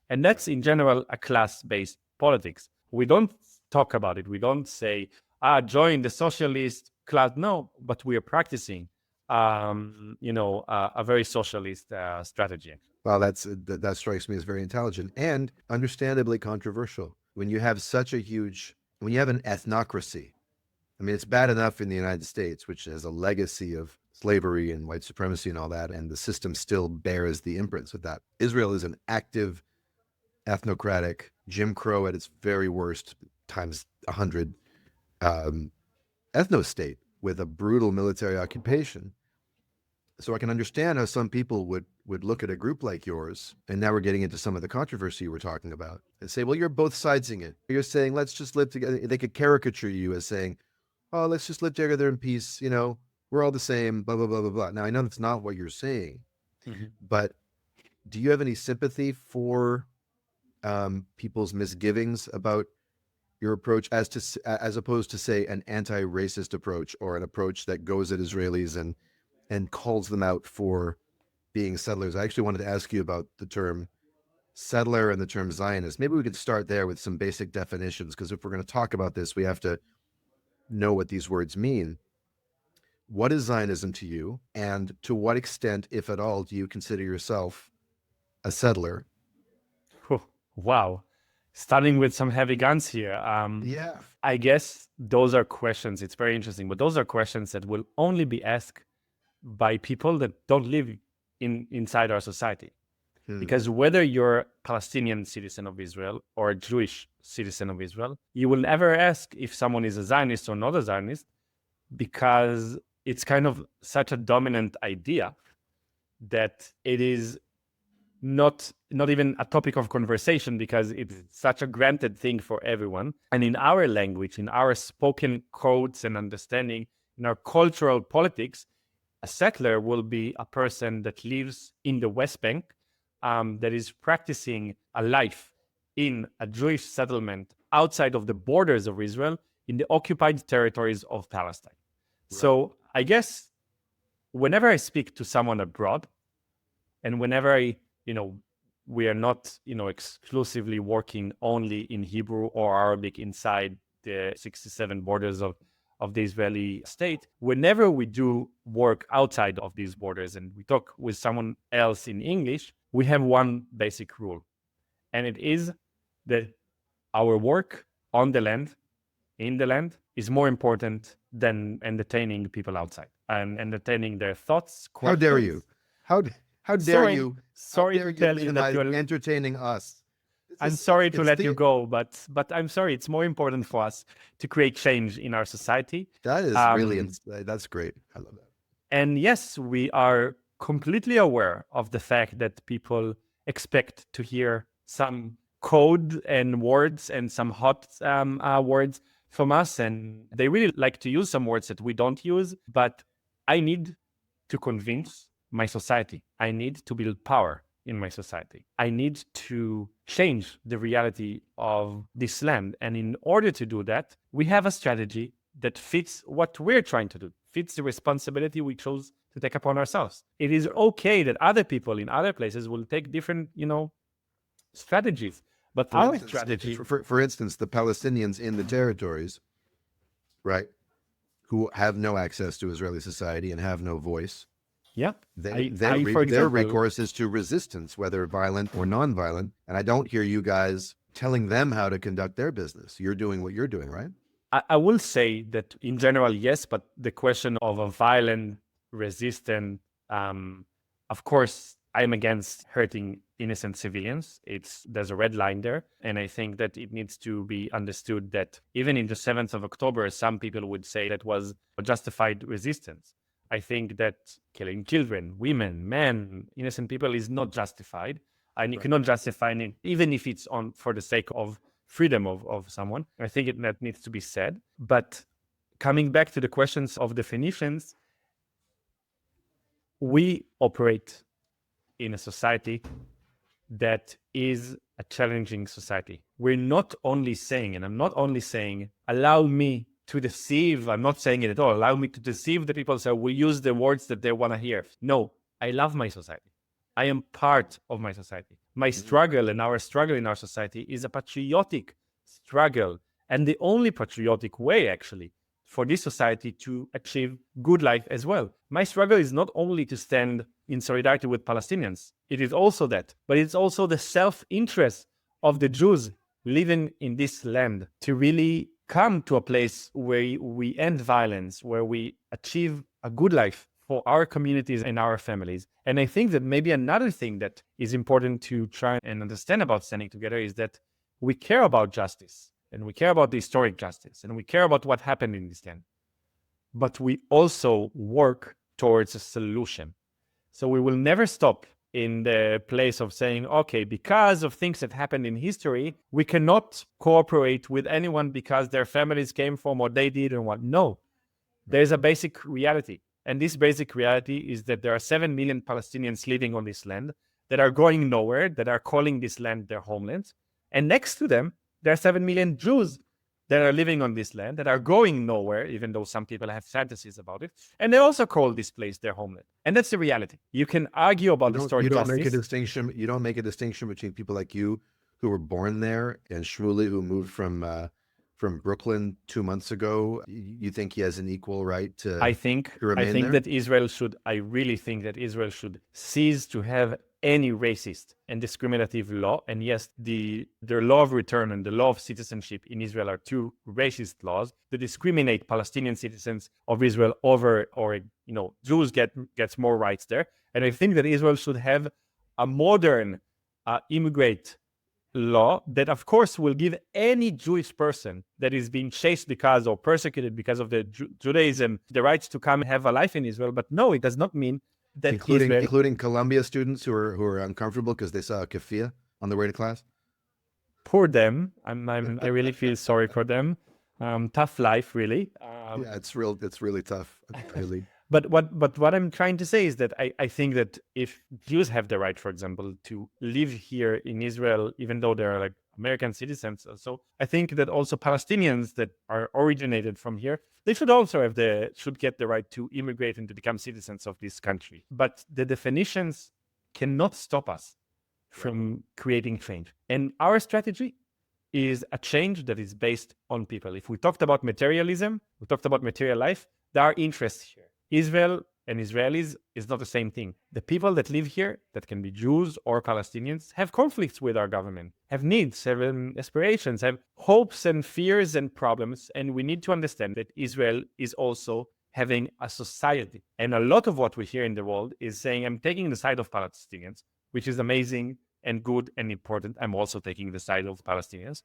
And that's in general a class-based politics. We don't talk about it. We don't say, join the socialist class. No, but we are practicing, a very socialist strategy. Well, that strikes me as very intelligent and understandably controversial. When you have when you have an ethnocracy, I mean, it's bad enough in the United States, which has a legacy of slavery and white supremacy and all that, and the system still bears the imprints of that. Israel is an active, ethnocratic, Jim Crow at its very worst, times 100, ethno-state with a brutal military occupation. So I can understand how some people would look at a group like yours, and now we're getting into some of the controversy you were talking about, and say, well, you're both sidesing it. You're saying, let's just live together. They could caricature you as saying, oh, let's just live together in peace. We're all the same, blah, blah, blah, blah, blah. Now, I know that's not what you're saying, but do you have any sympathy for people's misgivings about your approach as opposed to, say, an anti-racist approach or an approach that goes at Israelis and calls them out for being settlers? I actually wanted to ask you about the term settler and the term Zionist. Maybe we could start there with some basic definitions, because if we're going to talk about this, we have to know what these words mean. What is Zionism to you? And to what extent, if at all, do you consider yourself a settler? Wow. Starting with some heavy guns here. I guess those are questions. It's very interesting, but those are questions that will only be asked by people that don't live inside our society. Because whether you're a Palestinian citizen of Israel or a Jewish citizen of Israel, you will never ask if someone is a Zionist or not a Zionist, because it's kind of such a dominant idea that it is not even a topic of conversation, because it's such a granted thing for everyone. And in our language, in our spoken codes and understanding, in our cultural politics, a settler will be a person that lives in the West Bank, that is practicing a life in a Jewish settlement outside of the borders of Israel in the occupied territories of Palestine. Right. So I guess whenever I speak to someone abroad, and whenever we are not, exclusively working only in Hebrew or Arabic inside the 67 borders of the Israeli state, whenever we do work outside of these borders and we talk with someone else in English, we have one basic rule. And it is that our work on the land, in the land, is more important than entertaining people outside and entertaining their thoughts, questions. How dare you? How dare you? Sorry to tell you that you're entertaining us. I'm sorry to let you go, but I'm sorry. It's more important for us to create change in our society. That is brilliant. That's great. I love that. And yes, we are completely aware of the fact that people expect to hear some code and words and some hot words from us. And they really like to use some words that we don't use. But I need to convince my society. I need to build power in my society. I need to change the reality of this land. And in order to do that, we have a strategy that fits what we're trying to do, fits the responsibility we chose to take upon ourselves. It is okay that other people in other places will take different, strategies. But our strategy, For instance, the Palestinians in the territories, right, who have no access to Israeli society and have no voice, yeah, their for example, recourse is to resistance, whether violent or non-violent. And I don't hear you guys telling them how to conduct their business. You're doing what you're doing, right? I will say that in general, yes, but the question of a violent, resistant, of course, I'm against hurting innocent civilians. There's a red line there. And I think that it needs to be understood that even in the 7th of October, some people would say that was a justified resistance. I think that killing children, women, men, innocent people is not justified. And you cannot justify it, even if it's for the sake of freedom of someone. I think that needs to be said. But coming back to the questions of definitions, we operate in a society that is a challenging society. We're not only saying, and I'm not only saying, allow me to deceive, I'm not saying it at all, allow me to deceive the people so we use the words that they want to hear. No, I love my society. I am part of my society. My struggle and our struggle in our society is a patriotic struggle. And the only patriotic way, actually, for this society to achieve good life as well. My struggle is not only to stand in solidarity with Palestinians. It is also that, but it's also the self-interest of the Jews living in this land to really come to a place where we end violence, where we achieve a good life for our communities and our families. And I think that maybe another thing that is important to try and understand about standing together is that we care about justice, and we care about the historic justice, and we care about what happened in this land. But we also work towards a solution. So we will never stop in the place of saying, okay, because of things that happened in history, we cannot cooperate with anyone because their families came from what they did and what. No, there's a basic reality. And this basic reality is that there are 7 million Palestinians living on this land that are going nowhere, that are calling this land their homeland. And next to them, there are 7 million Jews that are living on this land that are going nowhere, even though some people have fantasies about it. And they also call this place their homeland. And that's the reality. You can argue about the story. You don't make a distinction. You don't make a distinction between people like you who were born there and Shmuley who moved from Brooklyn 2 months ago. You think he has an equal right to remain there? That Israel should, I really think that Israel should cease to have any racist and discriminative law. And yes, the law of return and the law of citizenship in Israel are two racist laws that discriminate Palestinian citizens of Israel over, or Jews gets more rights there. And I think that Israel should have a modern immigrant law that, of course, will give any Jewish person that is being chased because or persecuted because of the Judaism the rights to come and have a life in Israel. But no, it does not mean that including Columbia students who are uncomfortable because they saw a keffiyeh on the way to class. Poor them. I really feel sorry for them. Tough life, really. Yeah, it's really tough. Really. But what I'm trying to say is that I think that if Jews have the right, for example, to live here in Israel, even though they're like American citizens, so I think that also Palestinians that are originated from here, they should also should get the right to immigrate and to become citizens of this country. But the definitions cannot stop us from creating change. And our strategy is a change that is based on people. If we talked about materialism, we talked about material life, there are interests here. Israel and Israelis is not the same thing. The people that live here, that can be Jews or Palestinians, have conflicts with our government, have needs, have aspirations, have hopes and fears and problems. And we need to understand that Israel is also having a society. And a lot of what we hear in the world is saying, I'm taking the side of Palestinians, which is amazing and good and important. I'm also taking the side of Palestinians.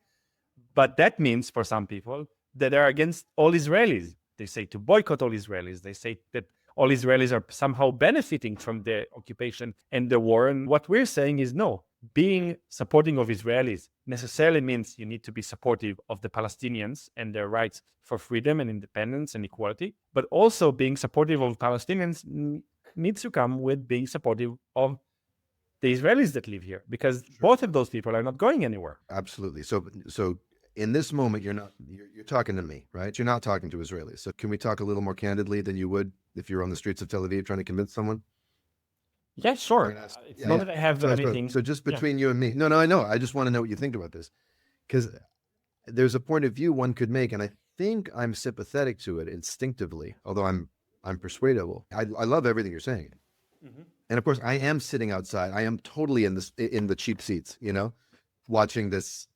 But that means for some people that they're against all Israelis. They say to boycott all Israelis. They say that all Israelis are somehow benefiting from the occupation and the war. And what we're saying is no. Being supporting of Israelis necessarily means you need to be supportive of the Palestinians and their rights for freedom and independence and equality. But also being supportive of Palestinians needs to come with being supportive of the Israelis that live here, because both of those people are not going anywhere. Absolutely. So in this moment, you're talking to me, right? You're not talking to Israelis. So can we talk a little more candidly than you would if you're on the streets of Tel Aviv trying to convince someone? Yeah, I'm sure. gonna ask. It's Yeah, not yeah. that I have So, anything. so just Yeah. between you and me. No, I know. I just want to know what you think about this. Because there's a point of view one could make, and I think I'm sympathetic to it instinctively, although I'm persuadable. I love everything you're saying. And of course, I am sitting outside. I am totally in the cheap seats, watching this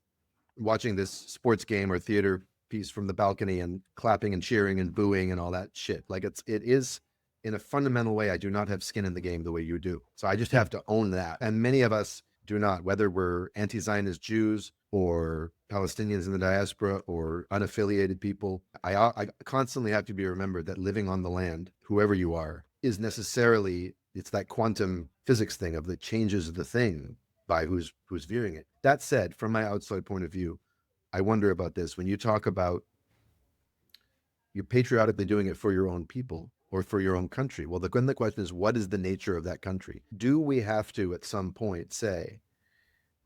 sports game or theater piece from the balcony and clapping and cheering and booing and all that shit. Like it is in a fundamental way. I do not have skin in the game the way you do. So I just have to own that. And many of us do not, whether we're anti-Zionist Jews or Palestinians in the diaspora or unaffiliated people. I constantly have to be remembered that living on the land, whoever you are, is necessarily, it's that quantum physics thing of the changes of the thing by who's viewing it. That said, from my outside point of view, I wonder about this. When you talk about you're patriotically doing it for your own people or for your own country, well, then the question is, what is the nature of that country? Do we have to, at some point, say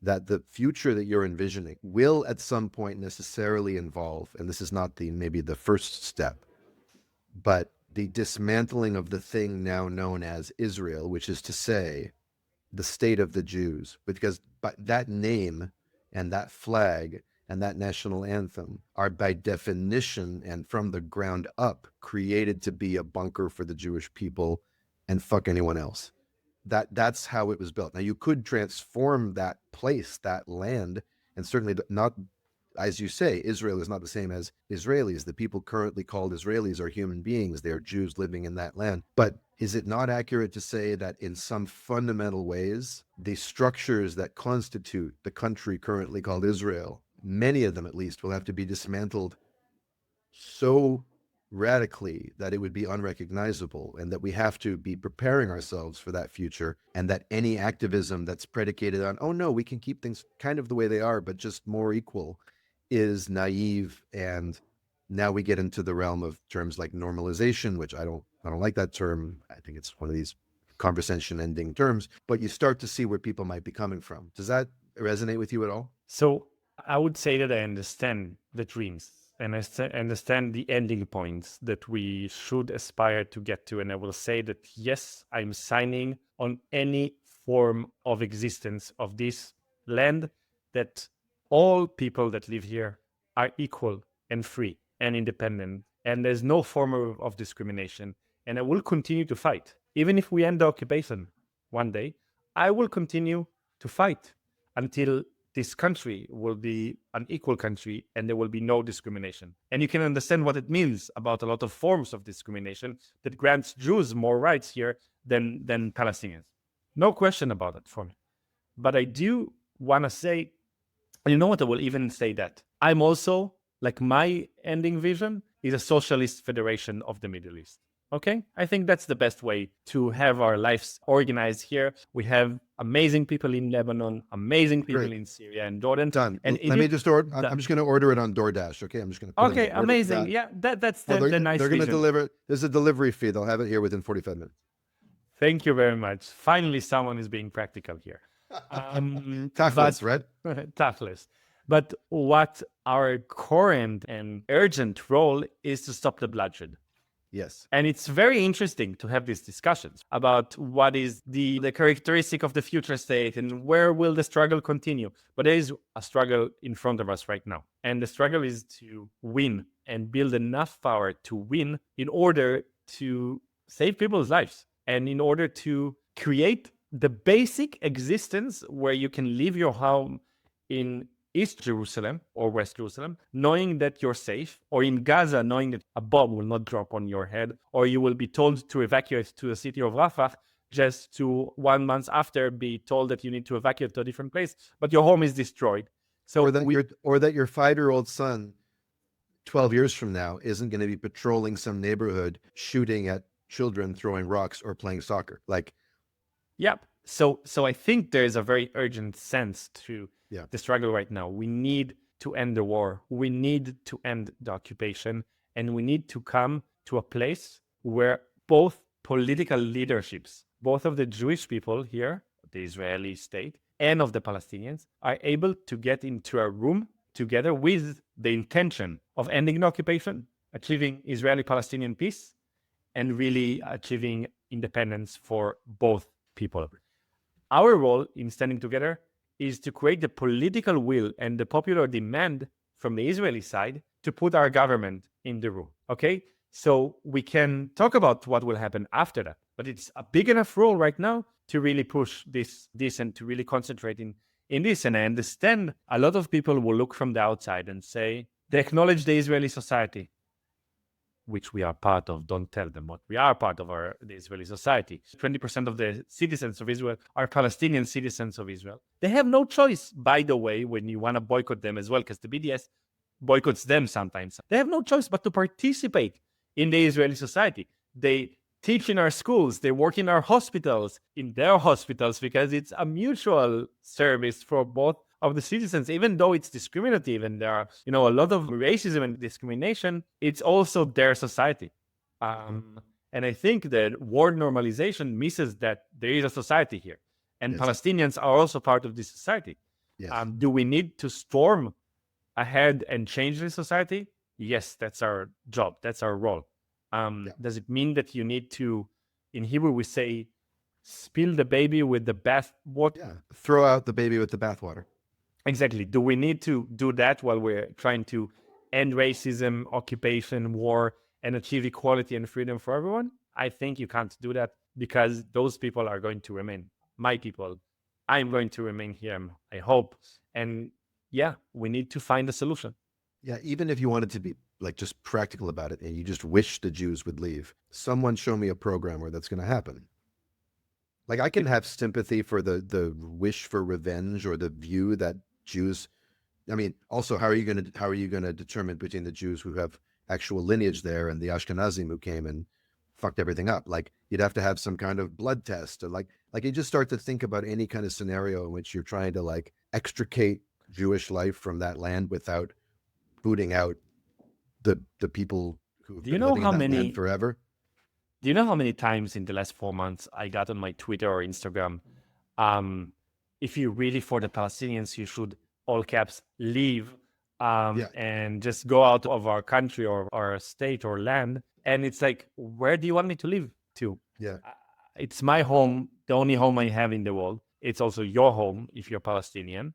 that the future that you're envisioning will at some point necessarily involve, and this is not maybe the first step, but the dismantling of the thing now known as Israel, which is to say, the state of the Jews, because that name and that flag and that national anthem are by definition and from the ground up created to be a bunker for the Jewish people and fuck anyone else. That's how it was built. Now you could transform that place, that land, and certainly not, as you say, Israel is not the same as Israelis. The people currently called Israelis are human beings. They are Jews living in that land. But is it not accurate to say that in some fundamental ways, the structures that constitute the country currently called Israel, many of them at least, will have to be dismantled so radically that it would be unrecognizable, and that we have to be preparing ourselves for that future, and that any activism that's predicated on, oh no, we can keep things kind of the way they are, but just more equal, is naive. And now we get into the realm of terms like normalization, which I don't like that term. I think it's one of these conversation ending terms, but you start to see where people might be coming from. Does that resonate with you at all? So I would say that I understand the dreams and I understand the ending points that we should aspire to get to. And I will say that, yes, I'm signing on any form of existence of this land, that all people that live here are equal and free and independent. And there's no form of discrimination. And I will continue to fight. Even if we end the occupation one day, I will continue to fight until this country will be an equal country and there will be no discrimination. And you can understand what it means about a lot of forms of discrimination that grants Jews more rights here than Palestinians. No question about it for me. But I do want to say, and you know what, I will even say that I'm also, like, my ending vision is a socialist federation of the Middle East. Okay, I think that's the best way to have our lives organized here. We have amazing people in Lebanon, amazing people Great. in Syria and Jordan. Done. And Let me just order. I'm just going to order it on DoorDash. Okay, I'm just going to. Okay, amazing. Yeah, that's the nice. They're going to vision. deliver. There's a delivery fee. They'll have it here within 45 minutes. Thank you very much. Finally, someone is being practical here. Tachlis, right? Tachlis. But what our current and urgent role is to stop the bloodshed. Yes. And it's very interesting to have these discussions about what is the characteristic of the future state and where will the struggle continue. But there is a struggle in front of us right now. And the struggle is to win and build enough power to win in order to save people's lives and in order to create the basic existence where you can leave your home in East Jerusalem or West Jerusalem, knowing that you're safe, or in Gaza, knowing that a bomb will not drop on your head, or you will be told to evacuate to the city of Rafah, just to 1 month after be told that you need to evacuate to a different place, but your home is destroyed. So or that your 5-year-old son 12 years from now isn't going to be patrolling some neighborhood, shooting at children, throwing rocks, or playing soccer. Like, yep. So I think there is a very urgent sense to the struggle right now. We need to end the war. We need to end the occupation. And we need to come to a place where both political leaderships, both of the Jewish people here, the Israeli state, and of the Palestinians, are able to get into a room together with the intention of ending the occupation, achieving Israeli-Palestinian peace, and really achieving independence for both people. Our role in standing together is to create the political will and the popular demand from the Israeli side to put our government in the room. Okay? So we can talk about what will happen after that, but it's a big enough role right now to really push this and to really concentrate in this. And I understand a lot of people will look from the outside and say, they acknowledge the Israeli society, which we are part of. Don't tell them what we are part of the Israeli society. 20% of the citizens of Israel are Palestinian citizens of Israel. They have no choice, by the way, when you want to boycott them as well, because the BDS boycotts them sometimes. They have no choice but to participate in the Israeli society. They teach in our schools, they work in our hospitals, in their hospitals, because it's a mutual service for both of the citizens, even though it's discriminative and there are, a lot of racism and discrimination, it's also their society. And I think that war normalization misses that there is a society here. And Yes. Palestinians are also part of this society. Yes. Do we need to storm ahead and change the society? Yes, that's our job. That's our role. Does it mean that you need to, in Hebrew we say, spill the baby with the bath water? Yeah. Throw out the baby with the bathwater. Exactly. Do we need to do that while we're trying to end racism, occupation, war, and achieve equality and freedom for everyone? I think you can't do that because those people are going to remain. My people, I'm going to remain here, I hope. And yeah, we need to find a solution. Yeah, even if you wanted to be like just practical about it and you just wish the Jews would leave, someone show me a program where that's going to happen. Like I can have sympathy for the wish for revenge or the view that Jews, I mean, also how are you going to determine between the Jews who have actual lineage there and the Ashkenazim who came and fucked everything up? Like you'd have to have some kind of blood test or like you just start to think about any kind of scenario in which you're trying to like extricate Jewish life from that land without booting out the people who have Do you been know living how in that many land forever. Do you know how many times in the last 4 months I got on my Twitter or Instagram, if you're really for the Palestinians, you should, all caps, leave and just go out of our country or our state or land. And it's like, where do you want me to live to? Yeah. It's my home, the only home I have in the world. It's also your home if you're Palestinian.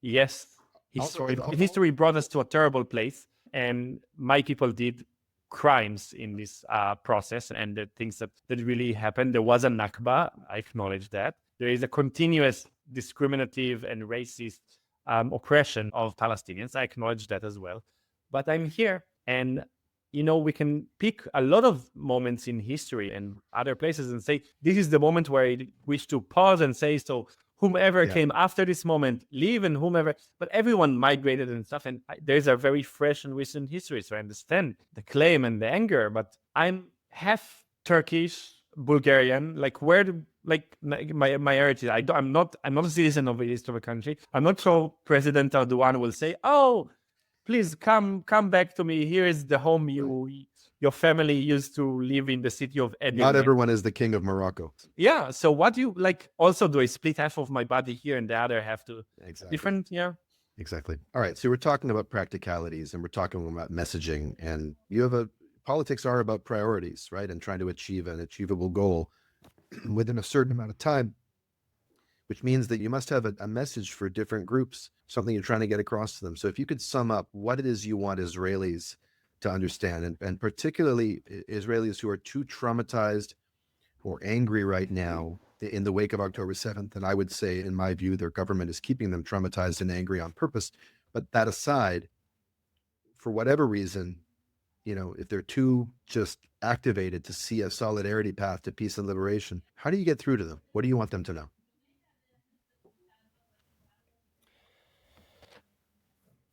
Yes, history brought us to a terrible place, and my people did crimes in this process, and the things that really happened. There was a Nakba, I acknowledge that. There is a continuous discriminative and racist oppression of Palestinians. I acknowledge that as well. But I'm here, and we can pick a lot of moments in history and other places and say, this is the moment where I wish to pause and say, so whomever came after this moment, leave, and whomever, but everyone migrated and stuff. And there's a very fresh and recent history. So I understand the claim and the anger, but I'm half Turkish, Bulgarian, like my heritage. I'm not a citizen of the east of a country. I'm not sure President Erdogan will say, oh, please come back to me. Here is the home your family used to live in, the city of Edirne. Not everyone is the king of Morocco. Yeah. So what do you like? Also, do I split half of my body here and the other half to different? Yeah. Exactly. All right. So we're talking about practicalities and we're talking about messaging, and politics are about priorities, right? And trying to achieve an achievable goal within a certain amount of time, which means that you must have a message for different groups, something you're trying to get across to them. So if you could sum up what it is you want Israelis to understand, and particularly Israelis who are too traumatized or angry right now in the wake of October 7th, and I would say, in my view, their government is keeping them traumatized and angry on purpose. But that aside, for whatever reason, if they're too just activated to see a solidarity path to peace and liberation, how do you get through to them? What do you want them to know?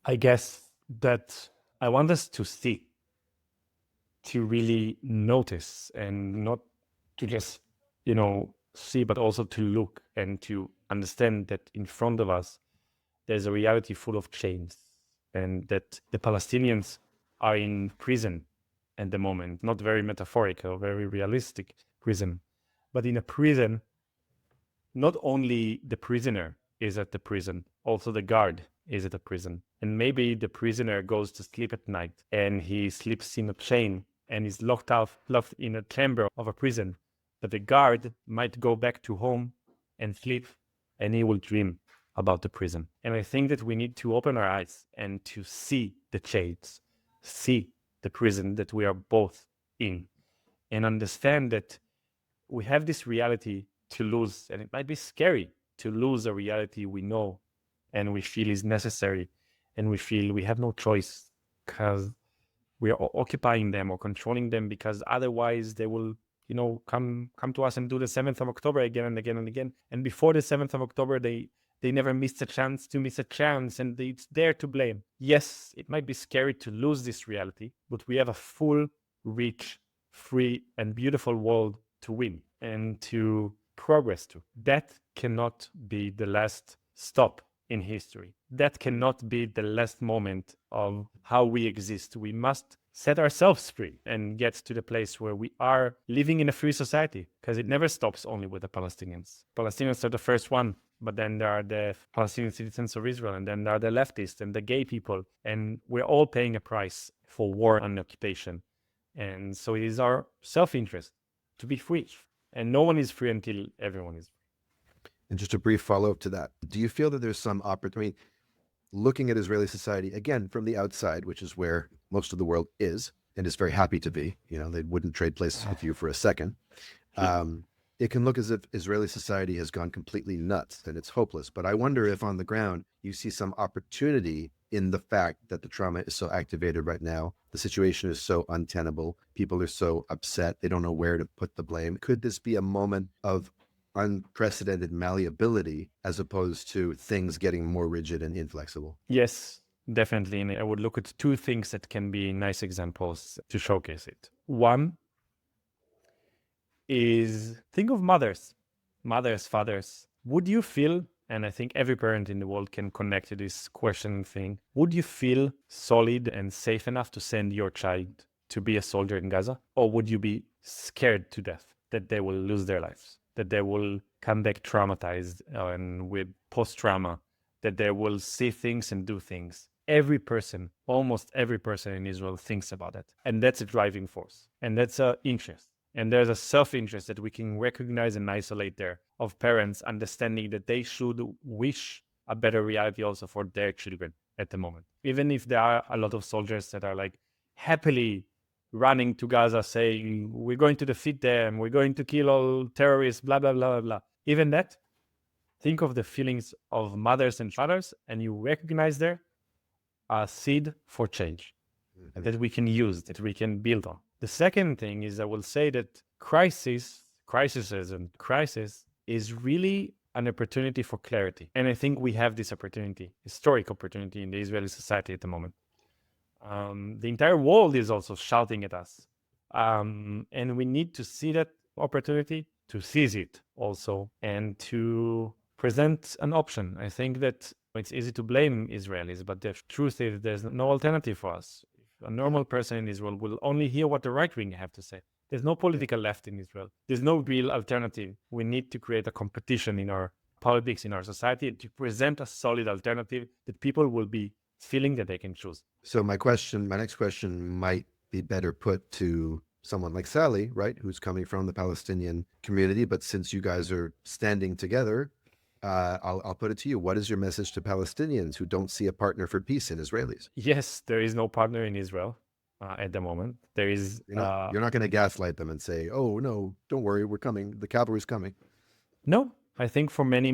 I guess that I want us to see, to really notice, and not to just, see, but also to look and to understand that in front of us, there's a reality full of chains, and that the Palestinians are in prison at the moment, not very metaphorical, very realistic prison, but in a prison, not only the prisoner is at the prison, also the guard is at a prison. And maybe the prisoner goes to sleep at night and he sleeps in a chain and is locked in a chamber of a prison. But the guard might go back to home and sleep, and he will dream about the prison. And I think that we need to open our eyes and to see the chains, see the prison that we are both in, and understand that we have this reality to lose, and it might be scary to lose a reality we know and we feel is necessary, and we feel we have no choice because we are occupying them or controlling them, because otherwise they will, come to us and do the 7th of October again and again and again. And before the 7th of October, they never missed a chance to miss a chance, and it's there to blame. Yes, it might be scary to lose this reality, but we have a full, rich, free, and beautiful world to win and to progress to. That cannot be the last stop in history. That cannot be the last moment of how we exist. We must set ourselves free and get to the place where we are living in a free society, because it never stops only with the Palestinians. Palestinians are the first one, but then there are the Palestinian citizens of Israel, and then there are the leftists and the gay people, and we're all paying a price for war and occupation. And so it is our self-interest to be free, and no one is free until everyone is free. And just a brief follow-up to that. Do you feel that there's some opportunity, looking at Israeli society, again, from the outside, which is where most of the world is, and is very happy to be, they wouldn't trade places with you for a second. It can look as if Israeli society has gone completely nuts and it's hopeless. But I wonder if on the ground, you see some opportunity in the fact that the trauma is so activated right now. The situation is so untenable. People are so upset. They don't know where to put the blame. Could this be a moment of unprecedented malleability as opposed to things getting more rigid and inflexible? Yes, definitely. And I would look at two things that can be nice examples to showcase it. One is, think of mothers, fathers. Would you feel, and I think every parent in the world can connect to this question thing, would you feel solid and safe enough to send your child to be a soldier in Gaza? Or would you be scared to death that they will lose their lives, that they will come back traumatized and with post-trauma, that they will see things and do things? Every person, almost every person in Israel thinks about that. And that's a driving force. And that's an interest. And there's a self-interest that we can recognize and isolate there, of parents understanding that they should wish a better reality also for their children at the moment. Even if there are a lot of soldiers that are like happily running to Gaza saying, we're going to defeat them, we're going to kill all terrorists, blah, blah, blah, blah, blah. Even that, think of the feelings of mothers and fathers, and you recognize there a seed for change that we can use, that we can build on. The second thing is, I will say that crisis is really an opportunity for clarity. And I think we have this opportunity, historic opportunity in the Israeli society at the moment. The entire world is also shouting at us. And we need to see that opportunity, to seize it also, and to present an option. I think that it's easy to blame Israelis, but the truth is there's no alternative for us. A normal person in Israel will only hear what the right wing have to say. There's no political left in Israel. There's no real alternative. We need to create a competition in our politics, in our society, to present a solid alternative that people will be feeling that they can choose. So my next question might be better put to someone like Sally, right, who's coming from the Palestinian community. But since you guys are standing together, I'll put it to you. What is your message to Palestinians who don't see a partner for peace in Israelis? Yes, there is no partner in Israel at the moment. There is. You're not going to gaslight them and say, "Oh no, don't worry, we're coming. The cavalry's coming." No, I think for many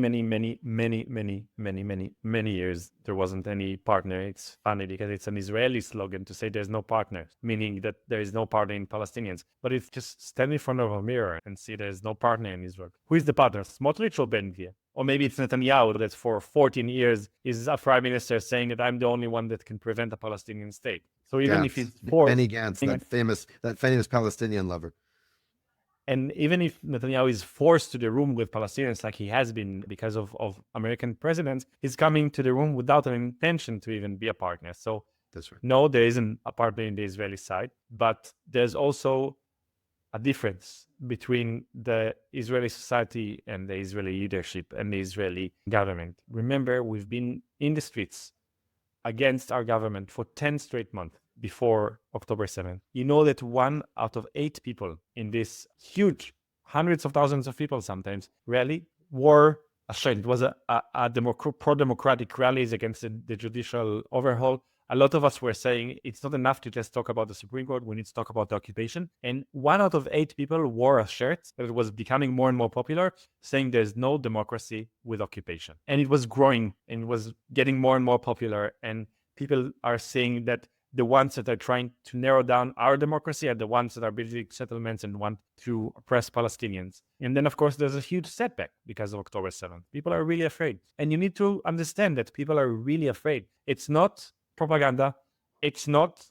years there wasn't any partner. It's funny because it's an Israeli slogan to say there's no partner, meaning that there is no partner in Palestinians. But if just stand in front of a mirror and see there's no partner in Israel, who is the partner? Smotrich or Ben Gvir? Or maybe it's Netanyahu that for 14 years is a prime minister saying that I'm the only one that can prevent a Palestinian state. So even if he's forced, Benny Gantz, that famous Palestinian lover. And even if Netanyahu is forced to the room with Palestinians, like he has been because of American presidents, he's coming to the room without an intention to even be a partner. So that's right. No, there isn't a partner in the Israeli side, but there's also a difference between the Israeli society and the Israeli leadership and the Israeli government. Remember, we've been in the streets against our government for 10 straight months before October 7th, you know that 1 out of 8 people in this huge, hundreds of thousands of people sometimes, rally were ashamed. It was a pro-democratic rallies against the judicial overhaul. A lot of us were saying it's not enough to just talk about the Supreme Court. We need to talk about the occupation. And 1 out of 8 people wore a shirt that was becoming more and more popular, saying there's no democracy with occupation. And it was growing and it was getting more and more popular. And people are saying that the ones that are trying to narrow down our democracy are the ones that are building settlements and want to oppress Palestinians. And then, of course, there's a huge setback because of October 7th. People are really afraid. And you need to understand that people are really afraid. It's not propaganda. It's not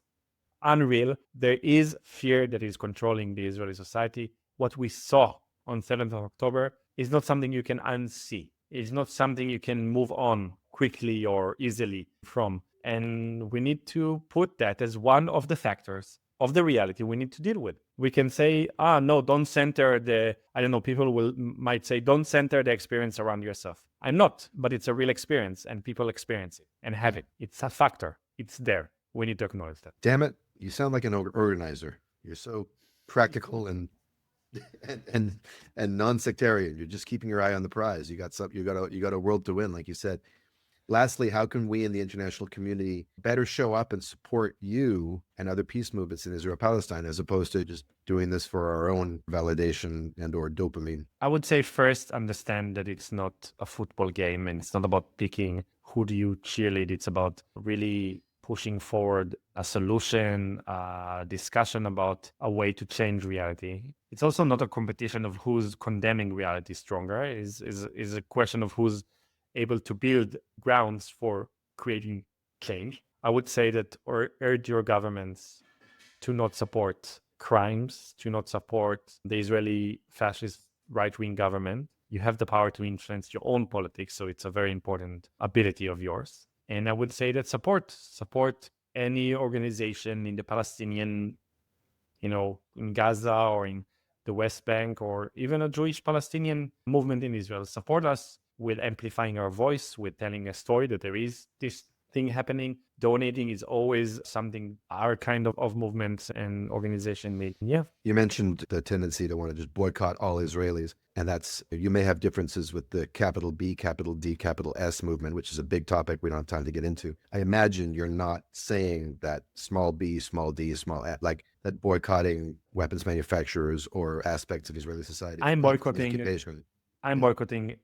unreal. There is fear that is controlling the Israeli society. What we saw on 7th of October is not something you can unsee. It's not something you can move on quickly or easily from. And we need to put that as one of the factors of the reality we need to deal with. We can say, no, don't center people might say, don't center the experience around yourself. I'm not, but it's a real experience and people experience it and have it. It's a factor. It's there. We need to acknowledge that. Damn it. You sound like an organizer. You're so practical and non-sectarian. You're just keeping your eye on the prize. You got a world to win, like you said. Lastly, how can we in the international community better show up and support you and other peace movements in Israel-Palestine, as opposed to just doing this for our own validation and or dopamine? I would say first, understand that it's not a football game and it's not about picking who do you cheerlead. It's about really pushing forward a solution, a discussion about a way to change reality. It's also not a competition of who's condemning reality stronger. Is a question of who's able to build grounds for creating change. I would say that, or urge your governments to not support crimes, to not support the Israeli fascist right-wing government. You have the power to influence your own politics, so it's a very important ability of yours. And I would say that support any organization in the Palestinian, in Gaza or in the West Bank, or even a Jewish Palestinian movement in Israel. Support us with amplifying our voice, with telling a story that there is this thing happening. Donating is always something our kind of movements and organization need. Yeah. You mentioned the tendency to want to just boycott all Israelis. And you may have differences with the capital B, capital D, capital S movement, which is a big topic we don't have time to get into. I imagine you're not saying that small b, small d, small s, like that boycotting weapons manufacturers or aspects of Israeli society. I'm boycotting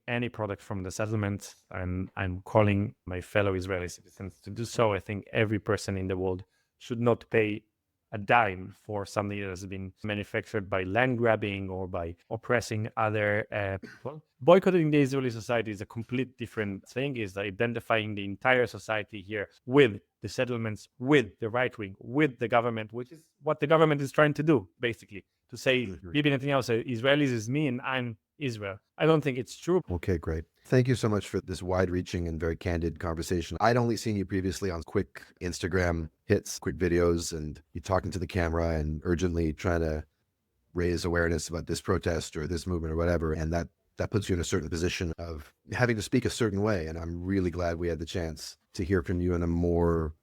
any product from the settlement, and I'm calling my fellow Israeli citizens to do so. I think every person in the world should not pay a dime for something that has been manufactured by land grabbing or by oppressing other people. Boycotting the Israeli society is a complete different thing. Is identifying the entire society here with the settlements, with the right wing, with the government, which is what the government is trying to do, basically, to say, Bibi Netanyahu said, Israelis is me and I'm Israel. I don't think it's true. Okay, great. Thank you so much for this wide-reaching and very candid conversation. I'd only seen you previously on quick Instagram hits, quick videos, and you talking to the camera and urgently trying to raise awareness about this protest or this movement or whatever. And that puts you in a certain position of having to speak a certain way. And I'm really glad we had the chance to hear from you in a more,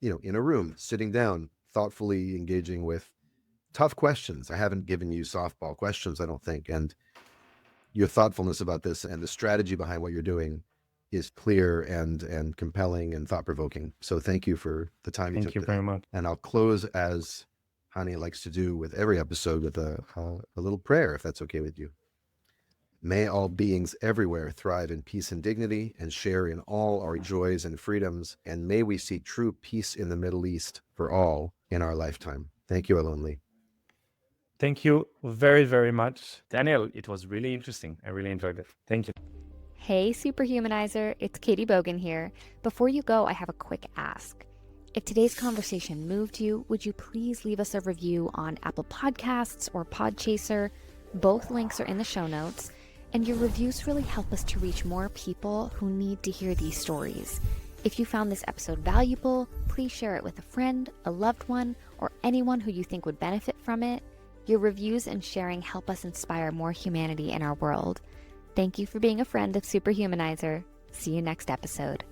in a room, sitting down, thoughtfully engaging with tough questions. I haven't given you softball questions, I don't think. And your thoughtfulness about this and the strategy behind what you're doing is clear and compelling and thought-provoking. So thank you for the time you took. Thank you very much. And I'll close, as Hani likes to do with every episode, with a little prayer, if that's okay with you. May all beings everywhere thrive in peace and dignity and share in all our joys and freedoms. And may we see true peace in the Middle East for all in our lifetime. Thank you, Alon Lee. Thank you very, very much, Daniel. It was really interesting. I really enjoyed it. Thank you. Hey, Superhumanizer. It's Katie Bogan here. Before you go, I have a quick ask. If today's conversation moved you, would you please leave us a review on Apple Podcasts or Podchaser? Both links are in the show notes. And your reviews really help us to reach more people who need to hear these stories. If you found this episode valuable, please share it with a friend, a loved one, or anyone who you think would benefit from it. Your reviews and sharing help us inspire more humanity in our world. Thank you for being a friend of Superhumanizer. See you next episode.